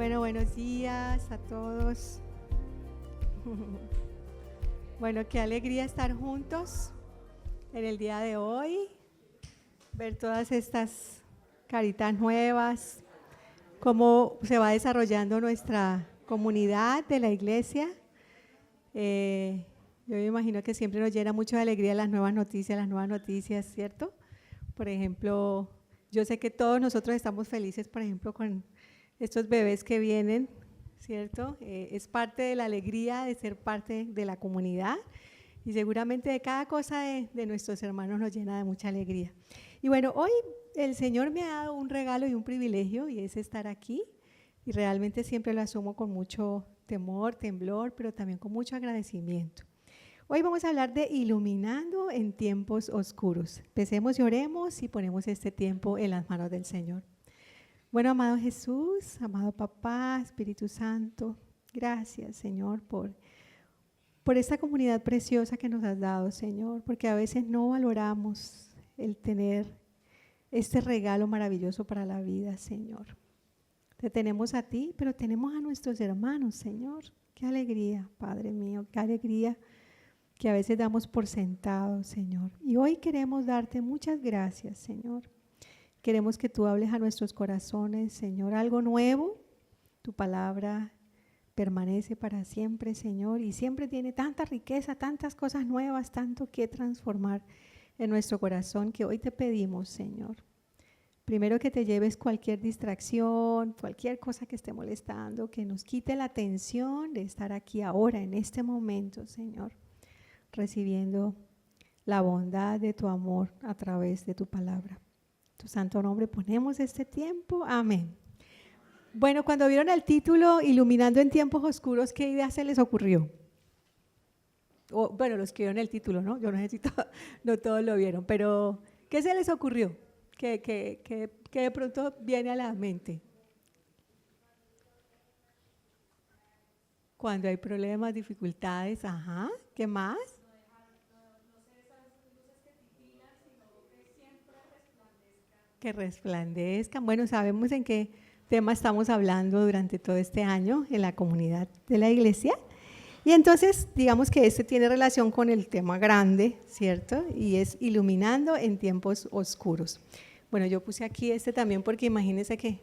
Bueno, buenos días a todos. Bueno, qué alegría estar juntos en el día de hoy, ver todas estas caritas nuevas, cómo se va desarrollando nuestra comunidad de la iglesia. Yo me imagino que siempre nos llena mucho de alegría las nuevas noticias, ¿cierto? Por ejemplo, yo sé que todos nosotros estamos felices, por ejemplo, con estos bebés que vienen, ¿cierto? Es parte de la alegría de ser parte de la comunidad y seguramente de cada cosa de nuestros hermanos nos llena de mucha alegría. Y bueno, hoy el Señor me ha dado un regalo y un privilegio y es estar aquí y realmente siempre lo asumo con mucho temor, temblor, pero también con mucho agradecimiento. Hoy vamos a hablar de iluminando en tiempos oscuros. Empecemos y oremos y ponemos este tiempo en las manos del Señor. Bueno, amado Jesús, amado Papá, Espíritu Santo, gracias, Señor, por esta comunidad preciosa que nos has dado, Señor, porque a veces no valoramos el tener este regalo maravilloso para la vida, Señor. Te tenemos a ti, pero tenemos a nuestros hermanos, Señor. Qué alegría, Padre mío, qué alegría que a veces damos por sentado, Señor. Y hoy queremos darte muchas gracias, Señor. Queremos que tú hables a nuestros corazones, Señor, algo nuevo. Tu palabra permanece para siempre, Señor, y siempre tiene tanta riqueza, tantas cosas nuevas, tanto que transformar en nuestro corazón que hoy te pedimos, Señor. Primero que te lleves cualquier distracción, cualquier cosa que esté molestando, que nos quite la atención de estar aquí ahora, en este momento, Señor, recibiendo la bondad de tu amor a través de tu palabra. En tu santo nombre ponemos este tiempo. Amén. Bueno, cuando vieron el título Iluminando en tiempos oscuros, ¿qué idea se les ocurrió? Bueno, los que vieron el título, ¿no? Yo no sé si no todos lo vieron, pero ¿qué se les ocurrió? ¿Qué de pronto viene a la mente? Cuando hay problemas, dificultades, ajá, ¿qué más? Que resplandezcan. Bueno, sabemos en qué tema estamos hablando durante todo este año en la comunidad de la iglesia. Y entonces, digamos que este tiene relación con el tema grande, ¿cierto? Y es iluminando en tiempos oscuros. Bueno, yo puse aquí este también porque imagínense que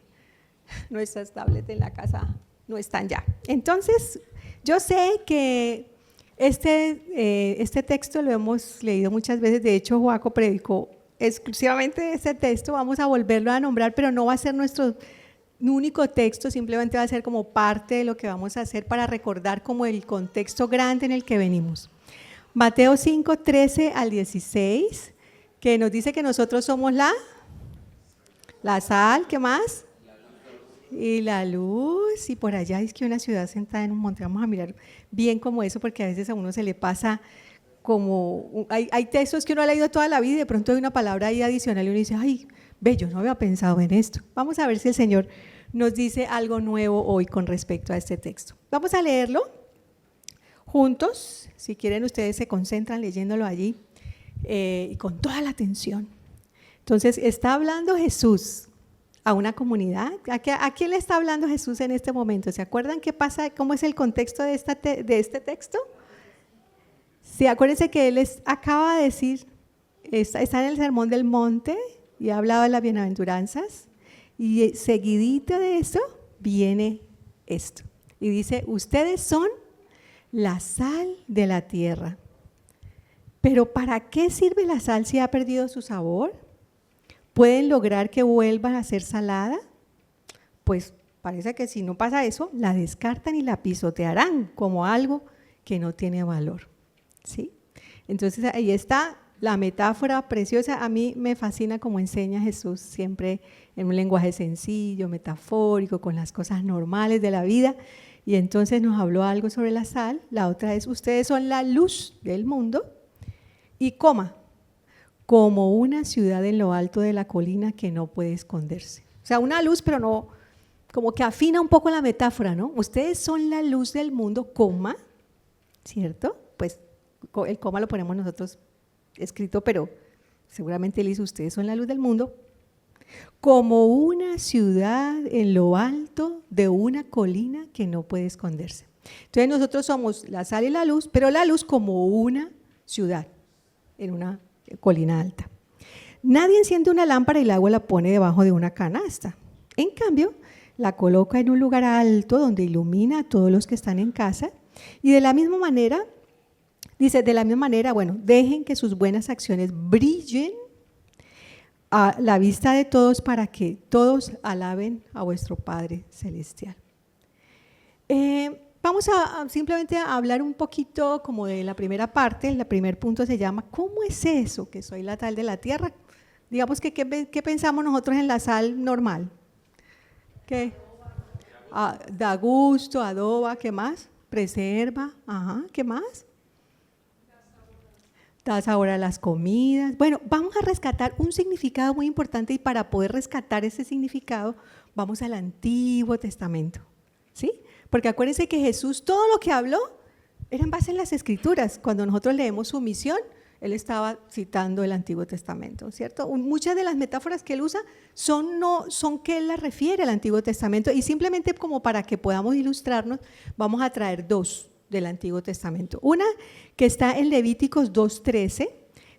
nuestras tablets en la casa no están ya. Entonces, yo sé que este texto lo hemos leído muchas veces. De hecho, Joaco predicó exclusivamente de este texto. Vamos a volverlo a nombrar, pero no va a ser nuestro único texto, simplemente va a ser como parte de lo que vamos a hacer para recordar como el contexto grande en el que venimos. Mateo 5, 13 al 16, que nos dice que nosotros somos la sal, ¿qué más? Y la luz, y por allá es que una ciudad sentada en un monte. Vamos a mirar bien como eso, porque a veces a uno se le pasa como, hay textos que uno ha leído toda la vida y de pronto hay una palabra ahí adicional y uno dice, ay, ve, yo no había pensado en esto. Vamos a ver si el Señor nos dice algo nuevo hoy con respecto a este texto. Vamos a leerlo juntos, si quieren ustedes se concentran leyéndolo allí y con toda la atención. Entonces, está hablando Jesús a una comunidad. ¿A quién le está hablando Jesús en este momento? ¿Se acuerdan qué pasa, cómo es el contexto de este texto? Sí, acuérdense que él acaba de decir, está en el Sermón del Monte y ha hablado de las bienaventuranzas y seguidito de eso viene esto. Y dice, ustedes son la sal de la tierra. Pero ¿para qué sirve la sal si ha perdido su sabor? ¿Pueden lograr que vuelva a ser salada? Pues parece que si no pasa eso, la descartan y la pisotearán como algo que no tiene valor. ¿Sí? Entonces ahí está la metáfora preciosa. A mí me fascina cómo enseña Jesús, siempre en un lenguaje sencillo, metafórico, con las cosas normales de la vida. Y entonces nos habló algo sobre la sal. La otra es, ustedes son la luz del mundo y como una ciudad en lo alto de la colina que no puede esconderse. O sea, una luz, pero no, como que afina un poco la metáfora, ¿no? Ustedes son la luz del mundo, coma, ¿cierto? Pues el coma lo ponemos nosotros escrito, pero seguramente él dice, ustedes son la luz del mundo, como una ciudad en lo alto de una colina que no puede esconderse. Entonces nosotros somos la sal y la luz, pero la luz como una ciudad en una colina alta. Nadie enciende una lámpara y el agua la pone debajo de una canasta. En cambio, la coloca en un lugar alto donde ilumina a todos los que están en casa. Y de la misma manera, dice, bueno, dejen que sus buenas acciones brillen a la vista de todos para que todos alaben a vuestro Padre Celestial. Vamos a simplemente a hablar un poquito como de la primera parte. El primer punto se llama ¿cómo es eso que soy la sal de la tierra? Digamos que ¿qué pensamos nosotros en la sal normal? ¿Qué? Da gusto, adoba, ¿qué más? Preserva, ajá, ¿qué más? Da sabor a las comidas. Bueno, vamos a rescatar un significado muy importante y para poder rescatar ese significado vamos al Antiguo Testamento, ¿sí? Porque acuérdense que Jesús todo lo que habló era en base en las Escrituras. Cuando nosotros leemos su misión, Él estaba citando el Antiguo Testamento, ¿cierto? Muchas de las metáforas que Él usa son que Él las refiere al Antiguo Testamento y simplemente como para que podamos ilustrarnos, vamos a traer dos del Antiguo Testamento. Una que está en Levíticos 2:13,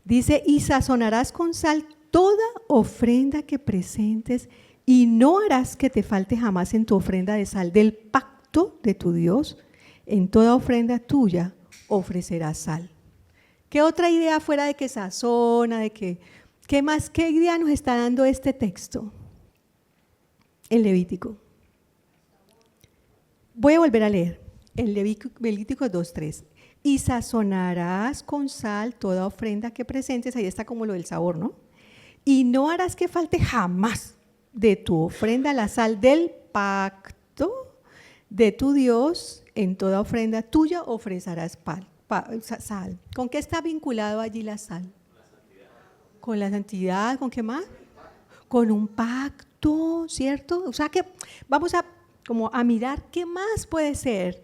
dice, y sazonarás con sal toda ofrenda que presentes y no harás que te falte jamás en tu ofrenda de sal del pacto de tu Dios, en toda ofrenda tuya ofrecerás sal. ¿Qué otra idea fuera de que sazona, de que, qué idea nos está dando este texto? El Levítico. Voy a volver a leer. El Levítico 2:3. Y sazonarás con sal toda ofrenda que presentes, ahí está como lo del sabor, ¿no? Y no harás que falte jamás de tu ofrenda la sal del pacto de tu Dios, en toda ofrenda tuya ofrecerás sal. ¿Con qué está vinculado allí la sal? Con la santidad, ¿con qué más? Con un pacto, ¿cierto? O sea que vamos a mirar qué más puede ser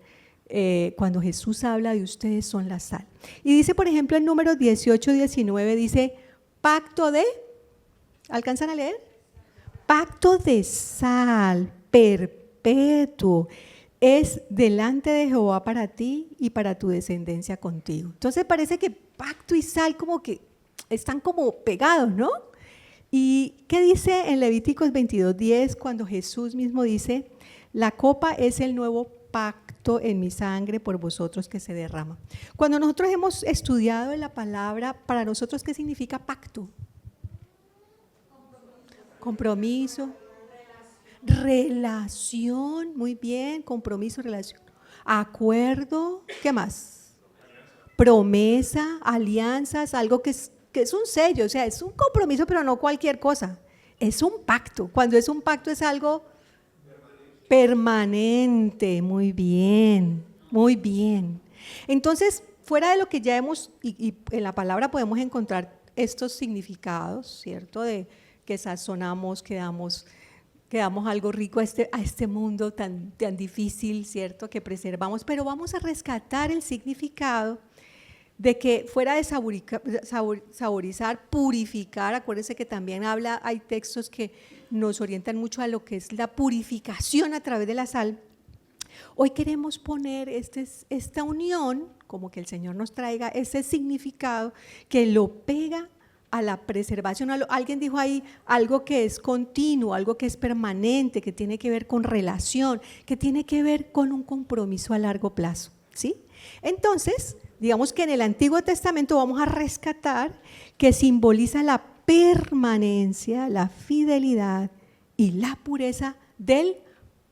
cuando Jesús habla de ustedes son la sal. Y dice, por ejemplo, en Números 18-19, dice, pacto de, ¿alcanzan a leer? Pacto de sal perpetuo. Es delante de Jehová para ti y para tu descendencia contigo. Entonces parece que pacto y sal como que están como pegados, ¿no? ¿Y qué dice en Levíticos 22:10 cuando Jesús mismo dice, la copa es el nuevo pacto en mi sangre por vosotros que se derrama? Cuando nosotros hemos estudiado en la palabra, para nosotros, ¿qué significa pacto? Compromiso. Relación, muy bien, compromiso, relación, acuerdo, ¿qué más? Promesa, alianzas, algo que es un sello, o sea, es un compromiso, pero no cualquier cosa, es un pacto. Cuando es un pacto es algo permanente, muy bien, muy bien. Entonces, fuera de lo que ya hemos, y en la palabra podemos encontrar estos significados, ¿cierto? De que sazonamos, que damos algo rico a este mundo tan difícil, ¿cierto? Que preservamos, pero vamos a rescatar el significado de que fuera de saborizar, purificar, acuérdense que también hay textos que nos orientan mucho a lo que es la purificación a través de la sal. Hoy queremos poner esta unión, como que el Señor nos traiga ese significado que lo pega a la preservación. Alguien dijo ahí algo que es continuo, algo que es permanente, que tiene que ver con relación, que tiene que ver con un compromiso a largo plazo, ¿sí? Entonces, digamos que en el Antiguo Testamento vamos a rescatar que simboliza la permanencia, la fidelidad y la pureza del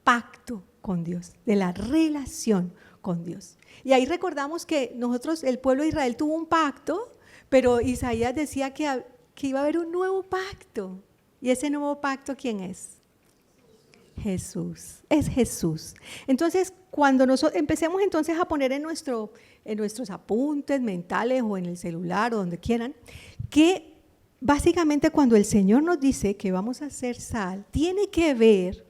pacto con Dios, de la relación con Dios. Y ahí recordamos que nosotros, el pueblo de Israel tuvo un pacto, pero Isaías decía que iba a haber un nuevo pacto. ¿Y ese nuevo pacto quién es? Jesús, es Jesús. Entonces, cuando nosotros empecemos entonces a poner en nuestros apuntes mentales o en el celular o donde quieran, que básicamente cuando el Señor nos dice que vamos a hacer sal, tiene que ver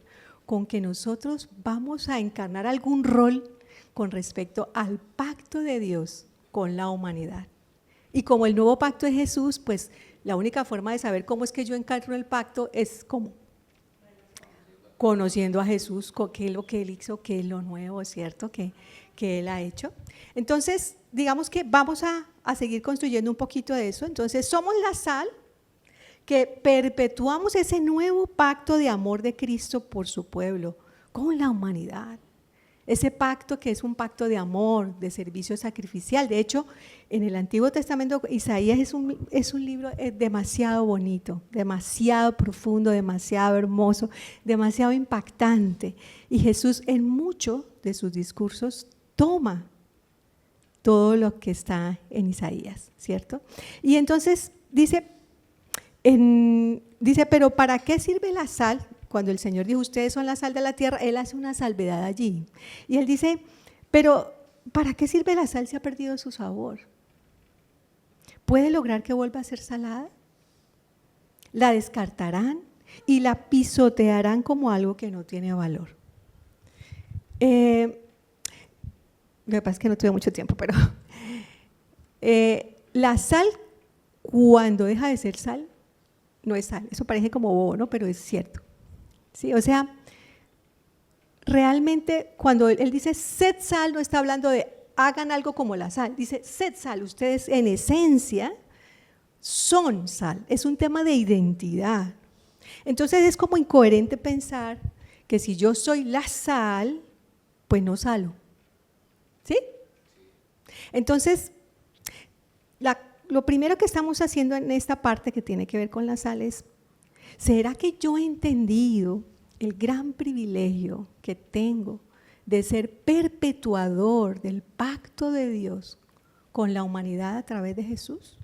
con que nosotros vamos a encarnar algún rol con respecto al pacto de Dios con la humanidad. Y como el nuevo pacto es Jesús, pues La única forma de saber cómo es que yo encarno el pacto es ¿cómo? Conociendo a Jesús, qué es lo que Él hizo, qué es lo nuevo, ¿cierto? Que Él ha hecho. Entonces, digamos que vamos a seguir construyendo un poquito de eso. Entonces, somos la sal que perpetuamos ese nuevo pacto de amor de Cristo por su pueblo, con la humanidad. Ese pacto que es un pacto de amor, de servicio sacrificial. De hecho, en el Antiguo Testamento, Isaías es un libro demasiado bonito, demasiado profundo, demasiado hermoso, demasiado impactante. Y Jesús en muchos de sus discursos toma todo lo que está en Isaías, ¿cierto? Y entonces dice, pero ¿para qué sirve la sal? Cuando el Señor dijo, ustedes son la sal de la tierra, Él hace una salvedad allí. Y Él dice, pero ¿para qué sirve la sal si ha perdido su sabor? ¿Puede lograr que vuelva a ser salada? La descartarán y la pisotearán como algo que no tiene valor. Lo que pasa es que no tuve mucho tiempo, pero la sal, cuando deja de ser sal, no es sal. Eso parece como bobo, ¿no? Pero es cierto. ¿Sí? O sea, realmente cuando Él dice sed sal, no está hablando de hagan algo como la sal, dice sed sal, ustedes en esencia son sal, es un tema de identidad. Entonces es como incoherente pensar que si yo soy la sal, pues no salo. ¿Sí? Entonces, lo primero que estamos haciendo en esta parte que tiene que ver con la sal es, ¿será que yo he entendido el gran privilegio que tengo de ser perpetuador del pacto de Dios con la humanidad a través de Jesús?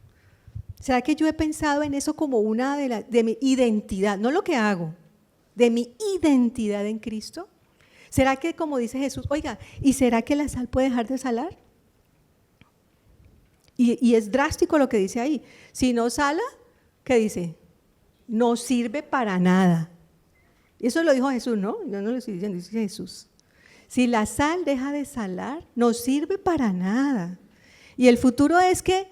¿Será que yo he pensado en eso como una de mi identidad, no lo que hago, de mi identidad en Cristo? ¿Será que, como dice Jesús, oiga, ¿y será que la sal puede dejar de salar? Y es drástico lo que dice ahí. Si no sala, ¿qué dice? No sirve para nada. Eso lo dijo Jesús, ¿no? Yo no lo estoy diciendo, dice Jesús. Si la sal deja de salar, no sirve para nada. Y el futuro es que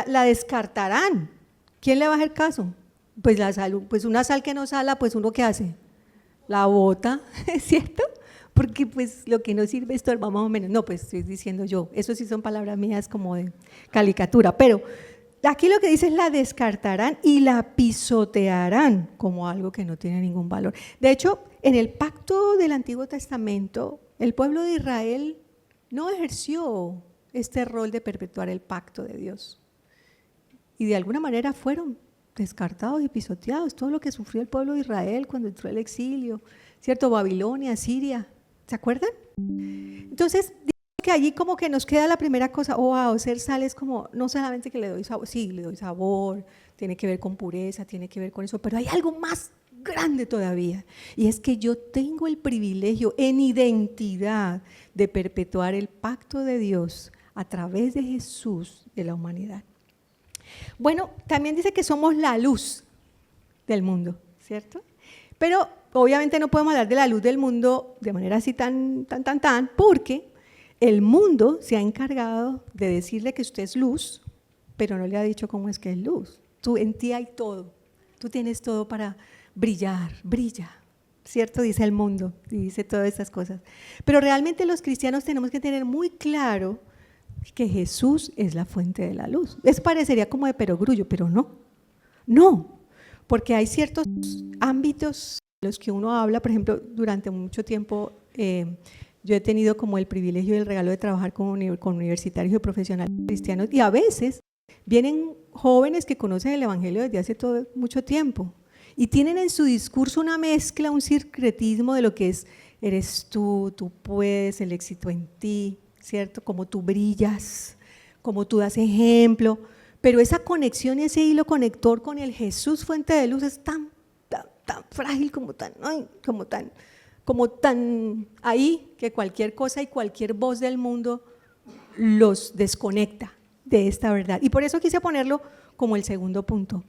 la descartarán. ¿Quién le va a hacer caso? Pues la sal, pues una sal que no sala, pues uno ¿qué hace? La bota, ¿es cierto? Porque pues lo que no sirve estorba más o menos. No, pues estoy diciendo yo, eso sí son palabras mías como de caricatura, pero aquí lo que dice es la descartarán y la pisotearán como algo que no tiene ningún valor. De hecho, en el pacto del Antiguo Testamento, el pueblo de Israel no ejerció este rol de perpetuar el pacto de Dios. Y de alguna manera fueron descartados y pisoteados. Todo lo que sufrió el pueblo de Israel cuando entró el exilio, ¿cierto? Babilonia, Siria, ¿se acuerdan? Entonces, que allí como que nos queda la primera cosa, wow, ser sal es como, no solamente que le doy sabor, sí, le doy sabor, tiene que ver con pureza, tiene que ver con eso, pero hay algo más grande todavía, y es que yo tengo el privilegio en identidad de perpetuar el pacto de Dios a través de Jesús de la humanidad. Bueno, también dice que somos la luz del mundo, ¿cierto? Pero obviamente no podemos hablar de la luz del mundo de manera así tan, porque el mundo se ha encargado de decirle que usted es luz, pero no le ha dicho cómo es que es luz. En ti hay todo, tú tienes todo para brillar, brilla, ¿cierto? Dice el mundo y dice todas esas cosas. Pero realmente los cristianos tenemos que tener muy claro que Jesús es la fuente de la luz. Eso parecería como de perogrullo, pero no, porque hay ciertos ámbitos en los que uno habla, por ejemplo, durante mucho tiempo yo he tenido como el privilegio y el regalo de trabajar con universitarios y profesionales cristianos, y a veces vienen jóvenes que conocen el evangelio desde hace mucho tiempo y tienen en su discurso una mezcla, un sincretismo de lo que es eres tú puedes, el éxito en ti, ¿cierto? Como tú brillas, como tú das ejemplo, pero esa conexión y ese hilo conector con el Jesús fuente de luz es tan frágil, como tan ahí, que cualquier cosa y cualquier voz del mundo los desconecta de esta verdad. Y por eso quise ponerlo como el segundo punto.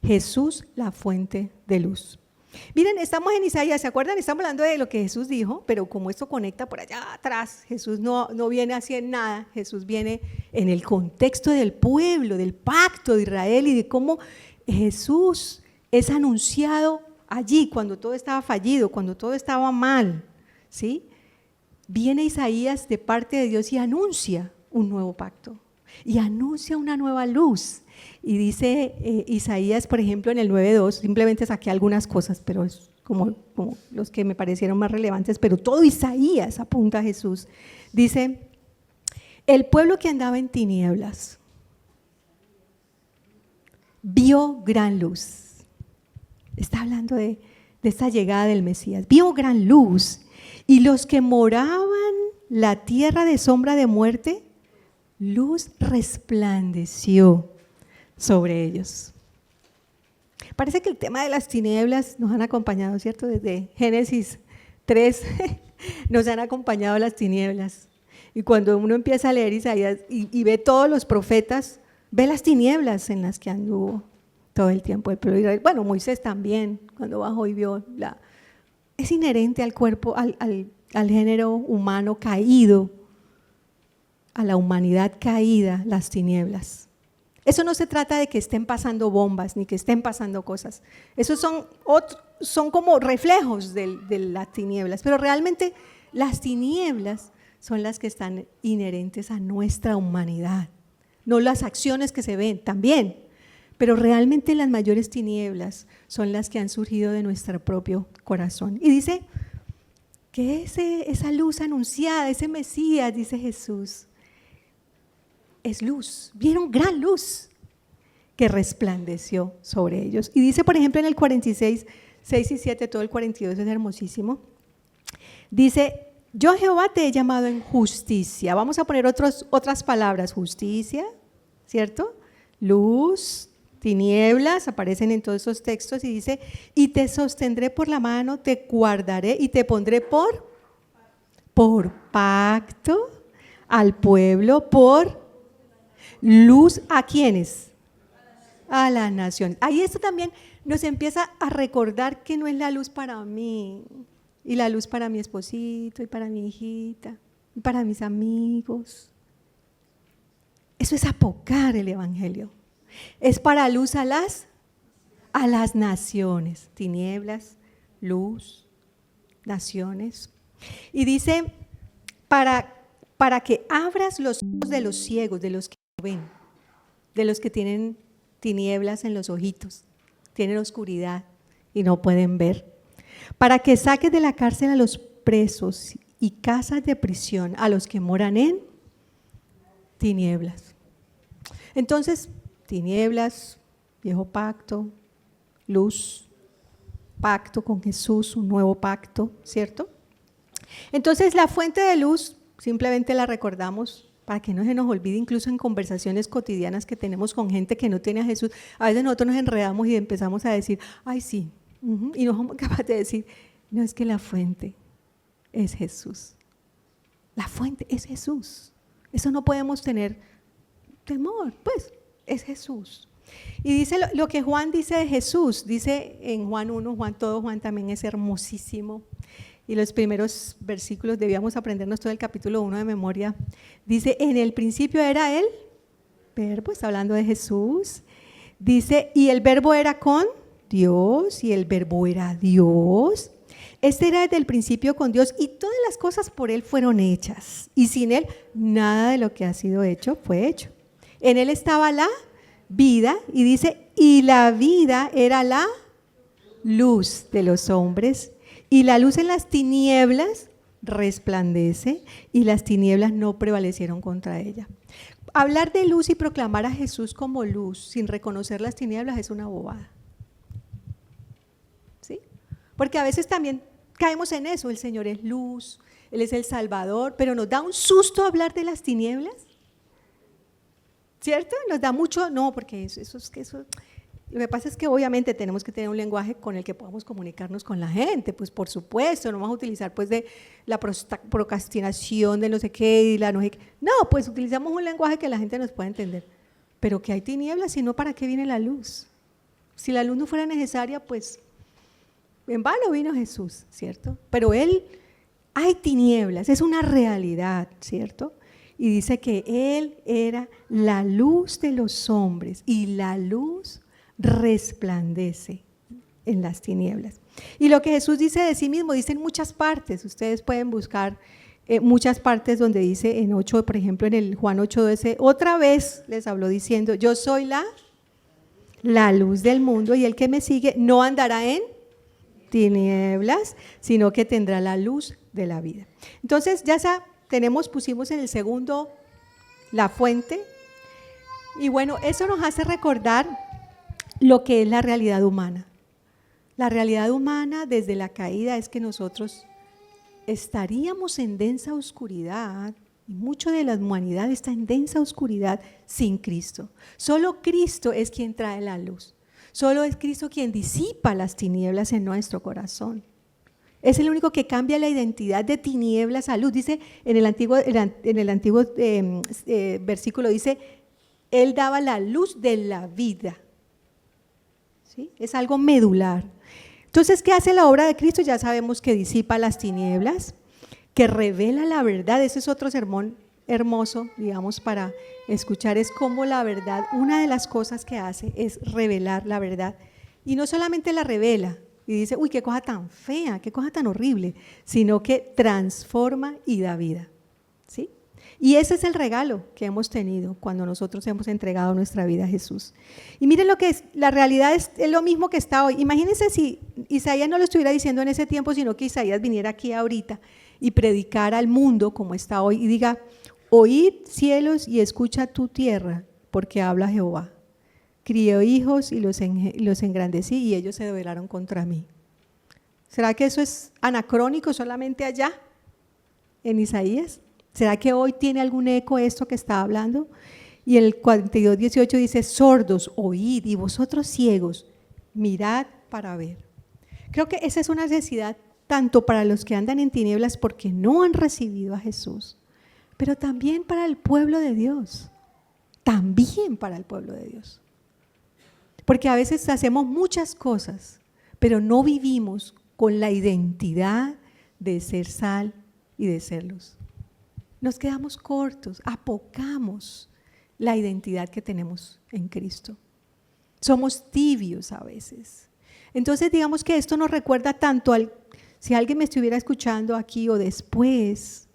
Jesús, la fuente de luz. Miren, estamos en Isaías, ¿se acuerdan? Estamos hablando de lo que Jesús dijo, pero como esto conecta por allá atrás, Jesús no viene así en nada, Jesús viene en el contexto del pueblo, del pacto de Israel y de cómo Jesús es anunciado allí cuando todo estaba fallido, cuando todo estaba mal, ¿sí? Viene Isaías de parte de Dios y anuncia un nuevo pacto y anuncia una nueva luz. Y dice Isaías, por ejemplo, en el 9:2, simplemente saqué algunas cosas, pero es como los que me parecieron más relevantes, pero todo Isaías apunta a Jesús. Dice, el pueblo que andaba en tinieblas vio gran luz. Está hablando de esta llegada del Mesías. Vio gran luz. Y los que moraban la tierra de sombra de muerte, luz resplandeció sobre ellos. Parece que el tema de las tinieblas nos han acompañado, ¿cierto? Desde Génesis 3 nos han acompañado las tinieblas. Y cuando uno empieza a leer Isaías y ve todos los profetas, ve las tinieblas en las que anduvo todo el tiempo el pueblo de Israel. Bueno, Moisés también, cuando bajó y vio es inherente al cuerpo, al género humano caído, a la humanidad caída, las tinieblas. Eso no se trata de que estén pasando bombas, ni que estén pasando cosas. Esos son como reflejos de las tinieblas, pero realmente las tinieblas son las que están inherentes a nuestra humanidad, no las acciones que se ven, también, pero realmente las mayores tinieblas son las que han surgido de nuestro propio corazón. Y dice que esa luz anunciada, ese Mesías, dice Jesús, es luz, vieron gran luz que resplandeció sobre ellos. Y dice, por ejemplo, en el 46, 6 y 7, todo el 42 es hermosísimo, dice, yo Jehová te he llamado en justicia. Vamos a poner otras palabras, justicia, ¿cierto? Luz, tinieblas, aparecen en todos esos textos y dice, y te sostendré por la mano, te guardaré y te pondré por pacto al pueblo, por luz, ¿a quiénes? A las naciones. Ahí esto también nos empieza a recordar que no es la luz para mí, y la luz para mi esposito, y para mi hijita, y para mis amigos. Eso es apocar el evangelio. Es para luz a las naciones, tinieblas, luz, naciones. Y dice, para que abras los ojos de los ciegos, de los que no ven, de los que tienen tinieblas en los ojitos, tienen oscuridad y no pueden ver, para que saques de la cárcel a los presos y casas de prisión a los que moran en tinieblas. Entonces, tinieblas, viejo pacto, luz, pacto con Jesús, un nuevo pacto, ¿cierto? Entonces, la fuente de luz simplemente la recordamos para que no se nos olvide, incluso en conversaciones cotidianas que tenemos con gente que no tiene a Jesús. A veces nosotros nos enredamos y empezamos a decir, ay sí, y no somos capaces de decir, no, es que la fuente es Jesús. La fuente es Jesús. Eso no podemos tener temor, pues es Jesús. Y dice lo que Juan dice de Jesús, dice en Juan 1, todo Juan también es hermosísimo. Y los primeros versículos, debíamos aprendernos todo el capítulo 1 de memoria. Dice, en el principio era el verbo, está hablando de Jesús. Dice, y el verbo era con Dios, y el verbo era Dios. Este era desde el principio con Dios, y todas las cosas por Él fueron hechas. Y sin Él, nada de lo que ha sido hecho fue hecho. En Él estaba la vida, y dice, y la vida era la luz de los hombres. Y la luz en las tinieblas resplandece y las tinieblas no prevalecieron contra ella. Hablar de luz y proclamar a Jesús como luz sin reconocer las tinieblas es una bobada. ¿Sí? Porque a veces también caemos en eso, el Señor es luz, Él es el Salvador, pero nos da un susto hablar de las tinieblas. ¿Cierto? Nos da mucho, no, porque eso lo que pasa es que obviamente tenemos que tener un lenguaje con el que podamos comunicarnos con la gente, pues por supuesto, no vamos a utilizar pues de la procrastinación de no sé qué y la no sé qué. No, pues utilizamos un lenguaje que la gente nos pueda entender. Pero que hay tinieblas, si no, ¿para qué viene la luz? Si la luz no fuera necesaria, pues En vano vino Jesús, ¿cierto? Pero hay tinieblas, es una realidad, ¿cierto? Y dice que Él era la luz de los hombres y la luz resplandece en las tinieblas. Y lo que Jesús dice de sí mismo, dice en muchas partes, ustedes pueden buscar muchas partes donde dice en 8, por ejemplo en el Juan 8:12, otra vez les habló diciendo, yo soy la luz del mundo y el que me sigue no andará en tinieblas, sino que tendrá la luz de la vida. Entonces ya pusimos en el segundo la fuente y bueno, eso nos hace recordar lo que es la realidad humana. La realidad humana desde la caída es que nosotros estaríamos en densa oscuridad y mucho de la humanidad está en densa oscuridad sin Cristo. Solo Cristo es quien trae la luz. Solo es Cristo quien disipa las tinieblas en nuestro corazón. Es el único que cambia la identidad de tinieblas a luz. Dice en el antiguo versículo, dice, Él daba la luz de la vida. ¿Sí? Es algo medular. Entonces, ¿qué hace la obra de Cristo? Ya sabemos que disipa las tinieblas, que revela la verdad. Ese es otro sermón hermoso, digamos, para escuchar, es cómo la verdad, una de las cosas que hace es revelar la verdad. Y no solamente la revela y dice, uy, qué cosa tan fea, qué cosa tan horrible, sino que transforma y da vida. ¿Sí? Y ese es el regalo que hemos tenido cuando nosotros hemos entregado nuestra vida a Jesús. Y miren lo que es, la realidad es lo mismo que está hoy. Imagínense si Isaías no lo estuviera diciendo en ese tiempo, sino que Isaías viniera aquí ahorita y predicara al mundo como está hoy y diga, oíd cielos y escucha tu tierra, porque habla Jehová. Crié hijos y los engrandecí y ellos se rebelaron contra mí. ¿Será que eso es anacrónico solamente allá en Isaías? ¿Será que hoy tiene algún eco esto que está hablando? Y el 42:18 dice, sordos, oíd, y vosotros ciegos, mirad para ver. Creo que esa es una necesidad tanto para los que andan en tinieblas porque no han recibido a Jesús, pero también para el pueblo de Dios, también para el pueblo de Dios. Porque a veces hacemos muchas cosas, pero no vivimos con la identidad de ser sal y de ser luz. Nos quedamos cortos, apocamos la identidad que tenemos en Cristo. Somos tibios a veces. Entonces digamos que esto nos recuerda tanto si alguien me estuviera escuchando aquí o después,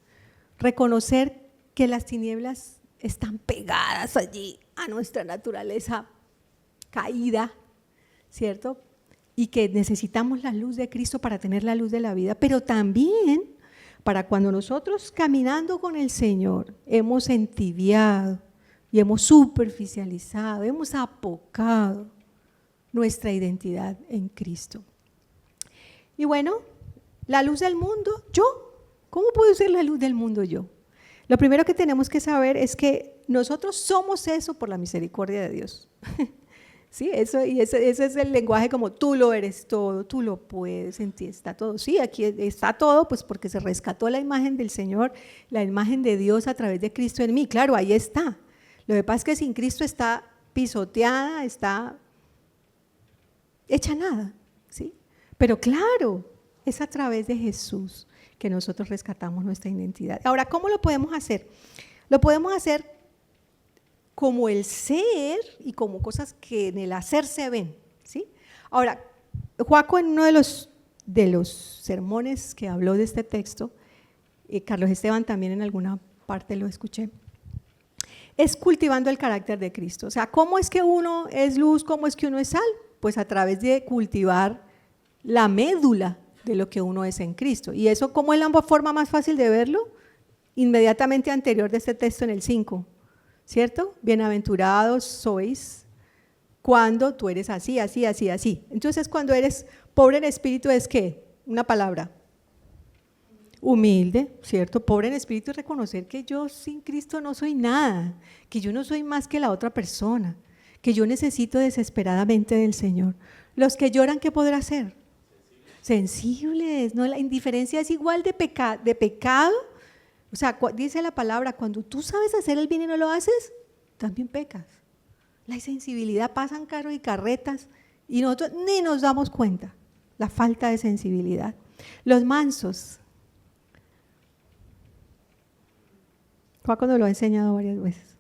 reconocer que las tinieblas están pegadas allí a nuestra naturaleza caída, ¿cierto? Y que necesitamos la luz de Cristo para tener la luz de la vida, pero también para cuando nosotros caminando con el Señor hemos entibiado y hemos superficializado, hemos apocado nuestra identidad en Cristo. Y bueno, la luz del mundo, yo, ¿cómo puedo ser la luz del mundo yo? Lo primero que tenemos que saber es que nosotros somos eso por la misericordia de Dios. Sí, ese es el lenguaje como tú lo eres todo, tú lo puedes, en ti está todo. Sí, aquí está todo, pues porque se rescató la imagen del Señor, la imagen de Dios a través de Cristo en mí. Claro, ahí está. Lo que pasa es que sin Cristo está pisoteada, está hecha nada, ¿sí? Pero claro, es a través de Jesús que nosotros rescatamos nuestra identidad. Ahora, ¿cómo lo podemos hacer? Lo podemos hacer como el ser y como cosas que en el hacer se ven, ¿sí? Ahora, Joaco en uno de los sermones que habló de este texto, Carlos Esteban también en alguna parte lo escuché, es cultivando el carácter de Cristo. O sea, ¿cómo es que uno es luz? ¿Cómo es que uno es sal? Pues a través de cultivar la médula de lo que uno es en Cristo. ¿Y eso cómo es la forma más fácil de verlo? Inmediatamente anterior de este texto en el 5, ¿cierto? Bienaventurados sois cuando tú eres así, así, así, así. Entonces, cuando eres pobre en espíritu, ¿es qué? Una palabra. Humilde, ¿cierto? Pobre en espíritu es reconocer que yo sin Cristo no soy nada, que yo no soy más que la otra persona, que yo necesito desesperadamente del Señor. Los que lloran, ¿qué podrá hacer? Sensibles, ¿no? La indiferencia es igual de pecado. O sea, dice la palabra, cuando tú sabes hacer el bien y no lo haces, también pecas. La insensibilidad, pasan carros y carretas y nosotros ni nos damos cuenta, la falta de sensibilidad. Los mansos. Paco nos lo ha enseñado varias veces.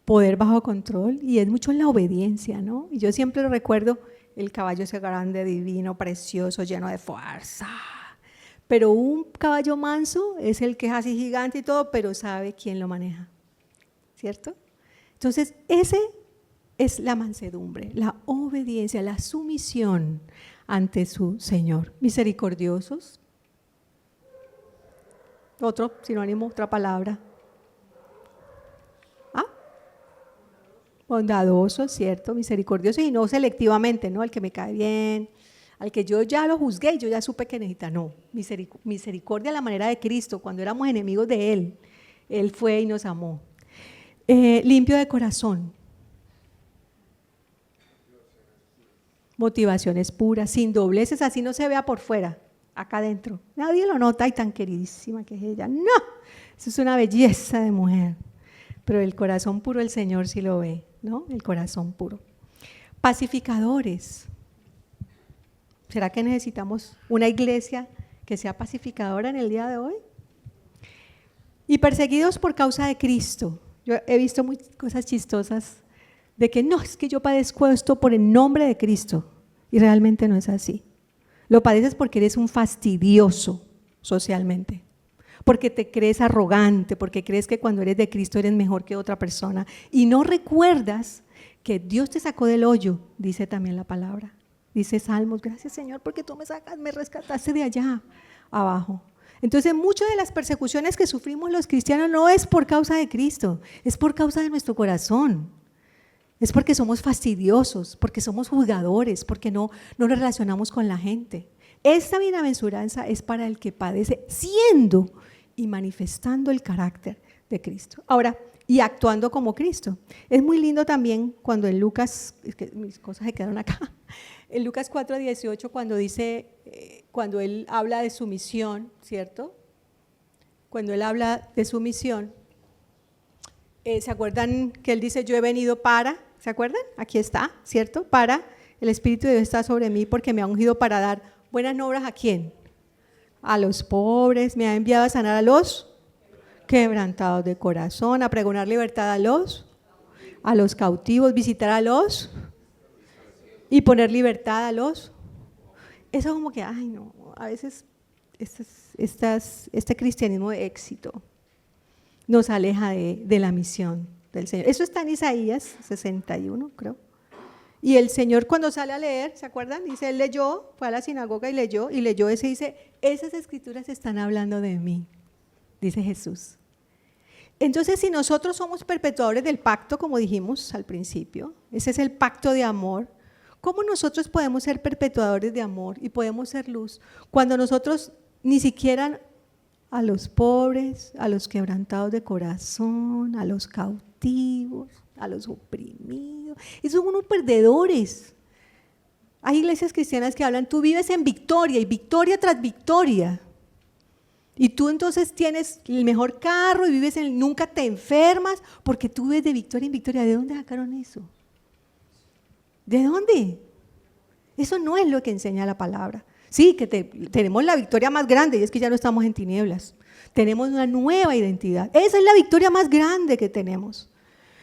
Poder bajo control, y es mucho en la obediencia, ¿no? Y yo siempre lo recuerdo, el caballo ese grande, divino, precioso, lleno de fuerza. Pero un caballo manso es el que es así gigante y todo, pero sabe quién lo maneja, ¿cierto? Entonces, ese es la mansedumbre, la obediencia, la sumisión ante su Señor. Misericordiosos. Otro sinónimo, otra palabra. Bondadoso, ¿cierto? Misericordioso y no selectivamente, ¿no? Al que me cae bien, al que yo ya lo juzgué y yo ya supe que necesita, no. Misericordia a la manera de Cristo, cuando éramos enemigos de Él, Él fue y nos amó. Limpio de corazón. Motivaciones puras, sin dobleces, así no se vea por fuera, acá adentro. Nadie lo nota, y tan queridísima que es ella. No, eso es una belleza de mujer. Pero el corazón puro el Señor sí lo ve, ¿no? El corazón puro. Pacificadores. ¿Será que necesitamos una iglesia que sea pacificadora en el día de hoy? Y perseguidos por causa de Cristo. Yo he visto muchas cosas chistosas de que no, es que yo padezco esto por el nombre de Cristo. Y realmente no es así. Lo padeces porque eres un fastidioso socialmente. Porque te crees arrogante, porque crees que cuando eres de Cristo eres mejor que otra persona. Y no recuerdas que Dios te sacó del hoyo, dice también la palabra. Dice Salmos, gracias Señor porque tú me rescataste de allá abajo. Entonces muchas de las persecuciones que sufrimos los cristianos no es por causa de Cristo, es por causa de nuestro corazón. Es porque somos fastidiosos, porque somos juzgadores, porque no nos relacionamos con la gente. Esta bienaventuranza es para el que padece siendo y manifestando el carácter de Cristo. Ahora, y actuando como Cristo. Es muy lindo también cuando en Lucas, es que mis cosas se quedaron acá, en Lucas 4:18 cuando dice, cuando él habla de su misión, ¿cierto? Cuando él habla de su misión, ¿se acuerdan que él dice yo he venido para, ¿se acuerdan? Aquí está, ¿cierto? Para, el Espíritu de Dios está sobre mí porque me ha ungido para dar buenas obras ¿a quién? A los pobres, me ha enviado a sanar a los quebrantados de corazón, a pregonar libertad a los cautivos, visitar a los y poner libertad a los. Eso como que, ay no, a veces este cristianismo de éxito nos aleja de la misión del Señor. Eso está en Isaías 61, creo. Y el Señor cuando sale a leer, ¿se acuerdan? Dice, él leyó, fue a la sinagoga y leyó ese, dice, esas escrituras están hablando de mí, dice Jesús. Entonces, si nosotros somos perpetuadores del pacto, como dijimos al principio, ese es el pacto de amor, ¿cómo nosotros podemos ser perpetuadores de amor y podemos ser luz cuando nosotros ni siquiera a los pobres, a los quebrantados de corazón, a los cautivos, a los oprimidos, y son unos perdedores? Hay iglesias cristianas que hablan, tú vives en victoria y victoria tras victoria, y tú entonces tienes el mejor carro y vives nunca te enfermas porque tú vives de victoria en victoria. ¿De dónde sacaron eso? ¿De dónde? Eso no es lo que enseña la palabra. Sí, que tenemos la victoria más grande y es que ya no estamos en tinieblas, tenemos una nueva identidad, esa es la victoria más grande que tenemos.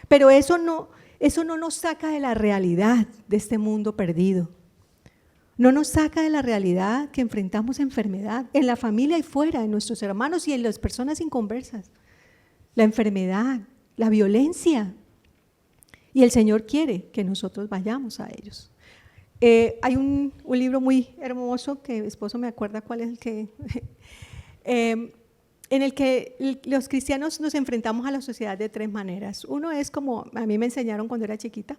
Pero eso no nos saca de la realidad de este mundo perdido. No nos saca de la realidad que enfrentamos enfermedad en la familia y fuera, en nuestros hermanos y en las personas inconversas. La enfermedad, la violencia. Y el Señor quiere que nosotros vayamos a ellos. Hay un libro muy hermoso que mi esposo me acuerda cuál es el que… en el que los cristianos nos enfrentamos a la sociedad de tres maneras. Uno es como a mí me enseñaron cuando era chiquita,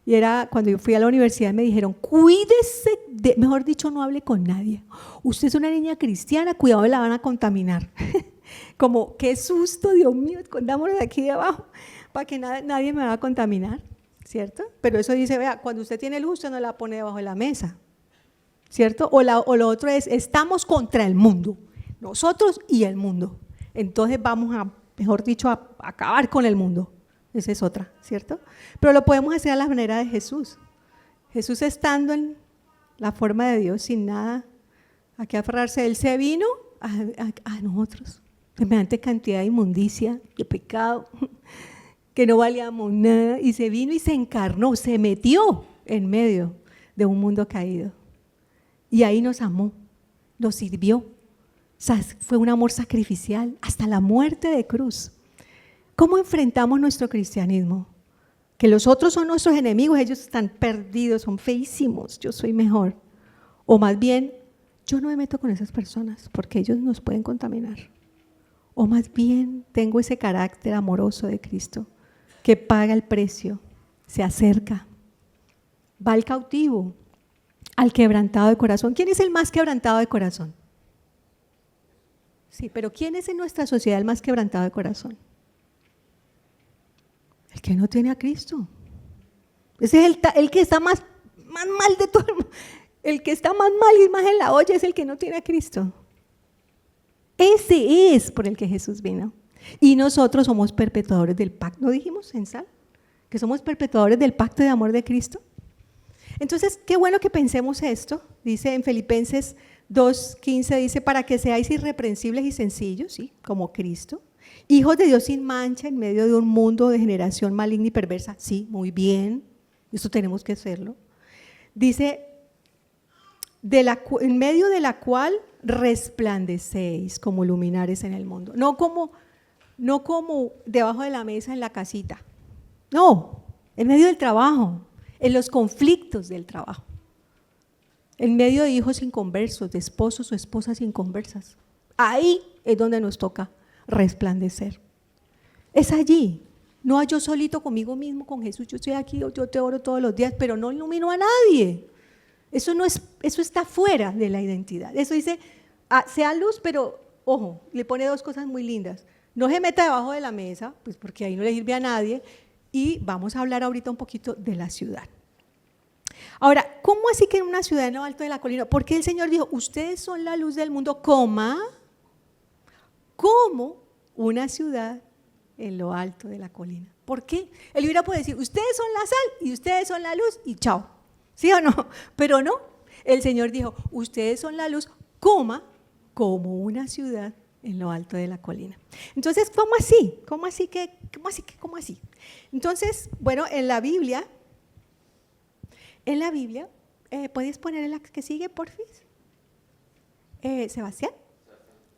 y era cuando yo fui a la universidad me dijeron, cuídese, mejor dicho, no hable con nadie. Usted es una niña cristiana, cuidado, la van a contaminar. Como, qué susto, Dios mío, escondámonos de aquí de abajo, para que nadie me va a contaminar, ¿cierto? Pero eso dice, vea, cuando usted tiene luz, usted no la pone debajo de la mesa, ¿cierto? O lo otro es, estamos contra el mundo. Nosotros y el mundo. Entonces vamos a, mejor dicho, a acabar con el mundo. Esa es otra, ¿cierto? Pero lo podemos hacer a la manera de Jesús. Jesús estando en la forma de Dios sin nada a qué aferrarse. Él se vino a nosotros, semejante cantidad de inmundicia, de pecado, que no valíamos nada, y se vino y se encarnó, se metió en medio de un mundo caído. Y ahí nos amó, nos sirvió. O sea, fue un amor sacrificial hasta la muerte de cruz. ¿Cómo enfrentamos nuestro cristianismo? Que los otros son nuestros enemigos, ellos están perdidos, son feísimos, yo soy mejor. O más bien, yo no me meto con esas personas porque ellos nos pueden contaminar. O más bien, tengo ese carácter amoroso de Cristo que paga el precio, se acerca, va al cautivo, al quebrantado de corazón. ¿Quién es el más quebrantado de corazón? Sí, pero ¿quién es en nuestra sociedad el más quebrantado de corazón? El que no tiene a Cristo. Ese es el que está más mal de todo el mundo. El que está más mal y más en la olla es el que no tiene a Cristo. Ese es por el que Jesús vino. Y nosotros somos perpetuadores del pacto. ¿No dijimos en Sal? Que somos perpetuadores del pacto de amor de Cristo. Entonces, qué bueno que pensemos esto. Dice en Filipenses 2:15, dice, para que seáis irreprensibles y sencillos, ¿sí? Como Cristo. Hijos de Dios sin mancha en medio de un mundo de generación maligna y perversa. Sí, muy bien. Esto tenemos que hacerlo. Dice, en medio de la cual resplandecéis como luminares en el mundo. No como debajo de la mesa en la casita. No, en medio del trabajo, en los conflictos del trabajo. En medio de hijos inconversos, de esposos o esposas inconversas. Ahí es donde nos toca resplandecer. Es allí, no yo solito conmigo mismo, con Jesús, yo estoy aquí, yo te oro todos los días, pero no ilumino a nadie. Eso está fuera de la identidad. Eso dice, sea luz, pero ojo, le pone dos cosas muy lindas. No se meta debajo de la mesa, pues porque ahí no le sirve a nadie, y vamos a hablar ahorita un poquito de la ciudad. Ahora, ¿cómo así que en una ciudad en lo alto de la colina? Porque el Señor dijo, ustedes son la luz del mundo, como una ciudad en lo alto de la colina. ¿Por qué? Él hubiera podido decir, ustedes son la sal y ustedes son la luz y chao. ¿Sí o no? Pero no, el Señor dijo, ustedes son la luz, como una ciudad en lo alto de la colina. Entonces, ¿cómo así? ¿Cómo así? Entonces, bueno, en la Biblia, ¿puedes poner la que sigue, porfis? Sebastián.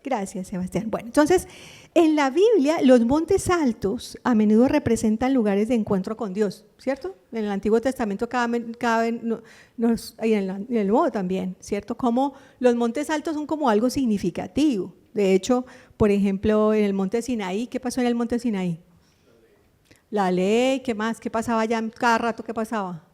Gracias, Sebastián. Bueno, entonces, en la Biblia, los montes altos a menudo representan lugares de encuentro con Dios, ¿cierto? En el Antiguo Testamento y en el Nuevo también, ¿cierto? Como los montes altos son como algo significativo. De hecho, por ejemplo, en el monte Sinaí, ¿qué pasó en el monte Sinaí? La ley, ¿qué más? ¿Qué pasaba allá cada rato? ¿Qué pasaba?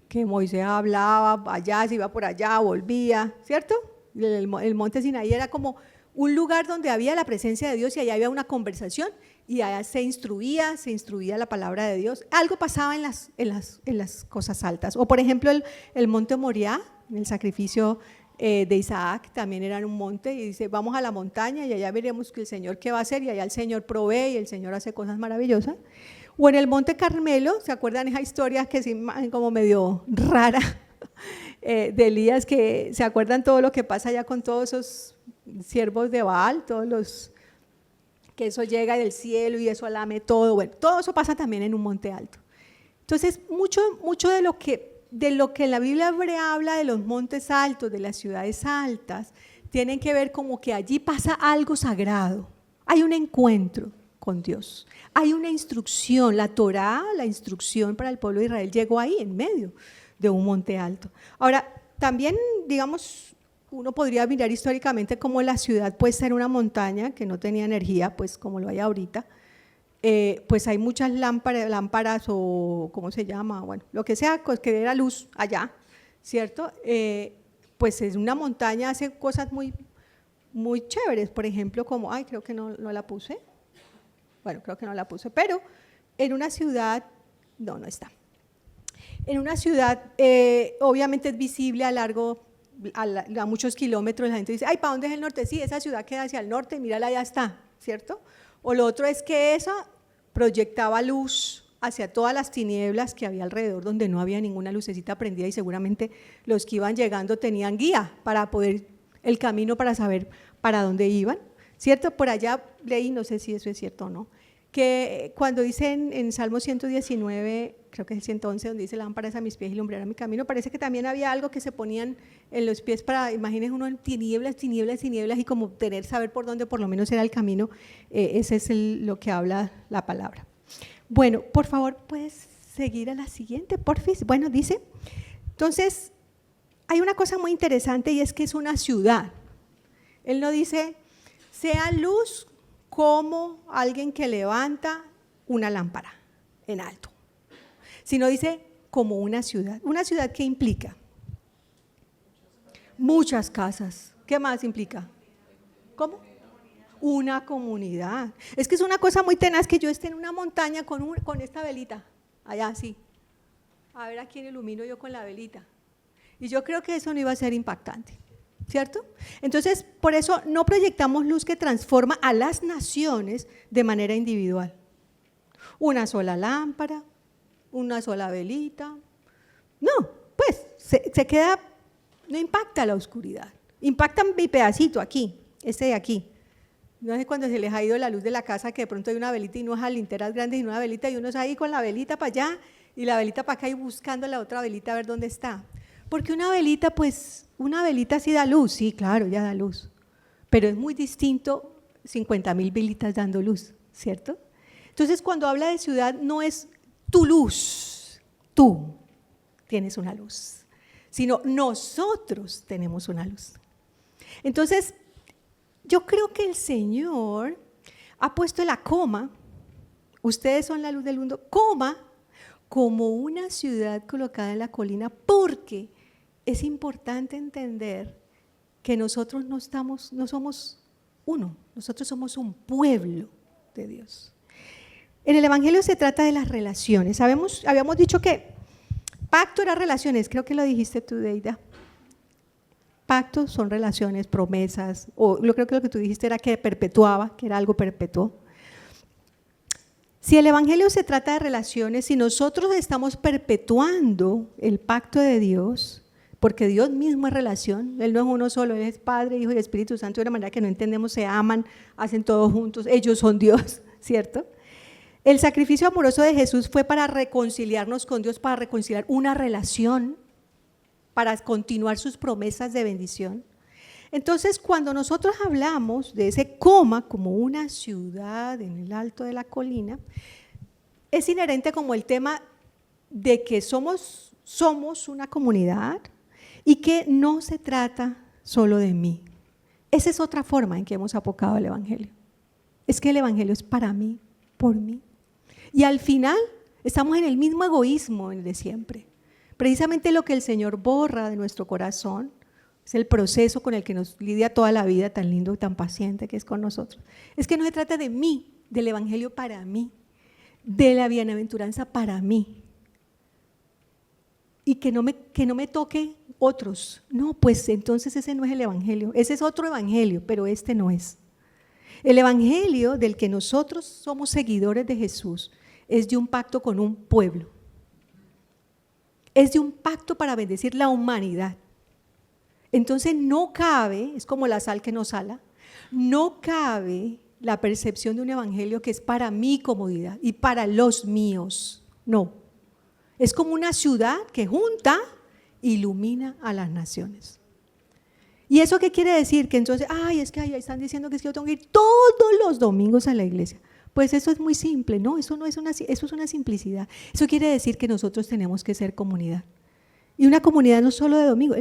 Que Moisés hablaba allá, se iba por allá, volvía, ¿cierto? El monte Sinaí era como un lugar donde había la presencia de Dios y allá había una conversación y allá se instruía la palabra de Dios. Algo pasaba en las cosas altas. O por ejemplo el monte Moriah, el sacrificio de Isaac, también era un monte y dice vamos a la montaña y allá veremos que el Señor qué va a hacer y allá el Señor provee y el Señor hace cosas maravillosas. O en el monte Carmelo, ¿se acuerdan esa historia que es como medio rara? De Elías, que se acuerdan todo lo que pasa allá con todos esos siervos de Baal, que eso llega del cielo y eso lame todo, bueno, todo eso pasa también en un monte alto. Entonces, mucho de lo que en la Biblia hebrea habla de los montes altos, de las ciudades altas, tienen que ver como que allí pasa algo sagrado, hay un encuentro con Dios, hay una instrucción, la Torá, la instrucción para el pueblo de Israel llegó ahí en medio de un monte alto. Ahora, también, digamos, uno podría mirar históricamente cómo la ciudad puede ser una montaña que no tenía energía, pues como lo hay ahorita, pues hay muchas lámparas o, ¿cómo se llama? Bueno, lo que sea, pues que dé la luz allá, ¿cierto? Pues es una montaña, hace cosas muy, muy chéveres, por ejemplo, como, creo que no la puse, bueno, creo que no la puse, pero en una ciudad, no está. En una ciudad, obviamente es visible a muchos kilómetros, la gente dice, ¿para dónde es el norte? Sí, esa ciudad queda hacia el norte, mírala, ya está, ¿cierto? O lo otro es que esa proyectaba luz hacia todas las tinieblas que había alrededor, donde no había ninguna lucecita prendida, y seguramente los que iban llegando tenían guía para poder, el camino para saber para dónde iban, ¿cierto? Por allá leí, no sé si eso es cierto o no, que cuando dicen en Salmo 119, creo que es el 111, donde dice lámparas a mis pies y lumbrera mi camino, parece que también había algo que se ponían en los pies para, imagínense uno en tinieblas, tinieblas, tinieblas, y como saber por dónde por lo menos era el camino. Ese es lo que habla la palabra. Bueno, por favor, puedes seguir a la siguiente, porfis. Bueno, dice, entonces, hay una cosa muy interesante, y es que es una ciudad. Él no dice, sea luz como alguien que levanta una lámpara en alto, sino dice como una ciudad. ¿Una ciudad qué implica? Muchas casas. ¿Qué más implica? ¿Cómo? Una comunidad. Es que es una cosa muy tenaz que yo esté en una montaña con esta velita, allá así, a ver a quién ilumino yo con la velita. Y yo creo que eso no iba a ser impactante, ¿cierto? Entonces, por eso no proyectamos luz que transforma a las naciones de manera individual. Una sola lámpara, una sola velita. No, pues se queda, no impacta la oscuridad. Impacta mi pedacito aquí, este de aquí. No es cuando se les ha ido la luz de la casa, que de pronto hay una velita y no es a linternas grandes y una velita, y uno está ahí con la velita para allá y la velita para acá y buscando la otra velita a ver dónde está. Porque una velita, pues, una velita sí da luz, sí, claro, ya da luz, pero es muy distinto 50.000 velitas dando luz, ¿cierto? Entonces, cuando habla de ciudad, no es tu luz, tú tienes una luz, sino nosotros tenemos una luz. Entonces, yo creo que el Señor ha puesto la coma, ustedes son la luz del mundo, coma, como una ciudad colocada en la colina, porque es importante entender que nosotros no somos uno, nosotros somos un pueblo de Dios. En el Evangelio se trata de las relaciones. Habíamos dicho que pacto era relaciones, creo que lo dijiste tú, Deida. Pactos son relaciones, promesas, o yo creo que lo que tú dijiste era que perpetuaba, que era algo perpetuo. Si el Evangelio se trata de relaciones, si nosotros estamos perpetuando el pacto de Dios, porque Dios mismo es relación, Él no es uno solo, Él es Padre, Hijo y Espíritu Santo, de una manera que no entendemos, se aman, hacen todo juntos, ellos son Dios, ¿cierto? El sacrificio amoroso de Jesús fue para reconciliarnos con Dios, para reconciliar una relación, para continuar sus promesas de bendición. Entonces, cuando nosotros hablamos de ese coma como una ciudad en el alto de la colina, es inherente como el tema de que somos una comunidad y que no se trata solo de mí. Esa es otra forma en que hemos apocado el Evangelio. Es que el Evangelio es para mí, por mí. Y al final estamos en el mismo egoísmo de siempre. Precisamente lo que el Señor borra de nuestro corazón es el proceso con el que nos lidia toda la vida, tan lindo y tan paciente que es con nosotros. Es que no se trata de mí, del Evangelio para mí, de la bienaventuranza para mí. Y que no me toque otros. No, pues entonces ese no es el Evangelio, ese es otro Evangelio, pero este no es. El Evangelio del que nosotros somos seguidores de Jesús es de un pacto con un pueblo. Es de un pacto para bendecir la humanidad. Entonces no cabe, es como la sal que no sala, no cabe la percepción de un evangelio que es para mi comodidad y para los míos. No, es como una ciudad que junta, ilumina a las naciones. ¿Y eso qué quiere decir? Que entonces, es que ahí están diciendo que es que yo tengo que ir todos los domingos a la iglesia. Pues eso es muy simple, ¿no? Eso es una simplicidad. Eso quiere decir que nosotros tenemos que ser comunidad. Y una comunidad no solo de domingo.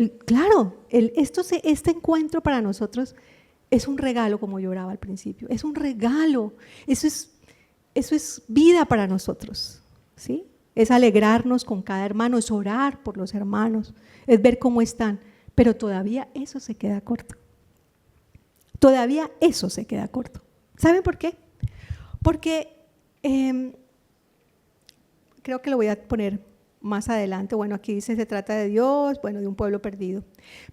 Este encuentro para nosotros es un regalo, como yo oraba al principio. Es un regalo. Eso es vida para nosotros, ¿sí? Es alegrarnos con cada hermano, es orar por los hermanos, es ver cómo están. Pero todavía eso se queda corto. Todavía eso se queda corto. ¿Saben por qué? Porque creo que lo voy a poner más adelante. Bueno, aquí dice se trata de Dios, bueno, de un pueblo perdido.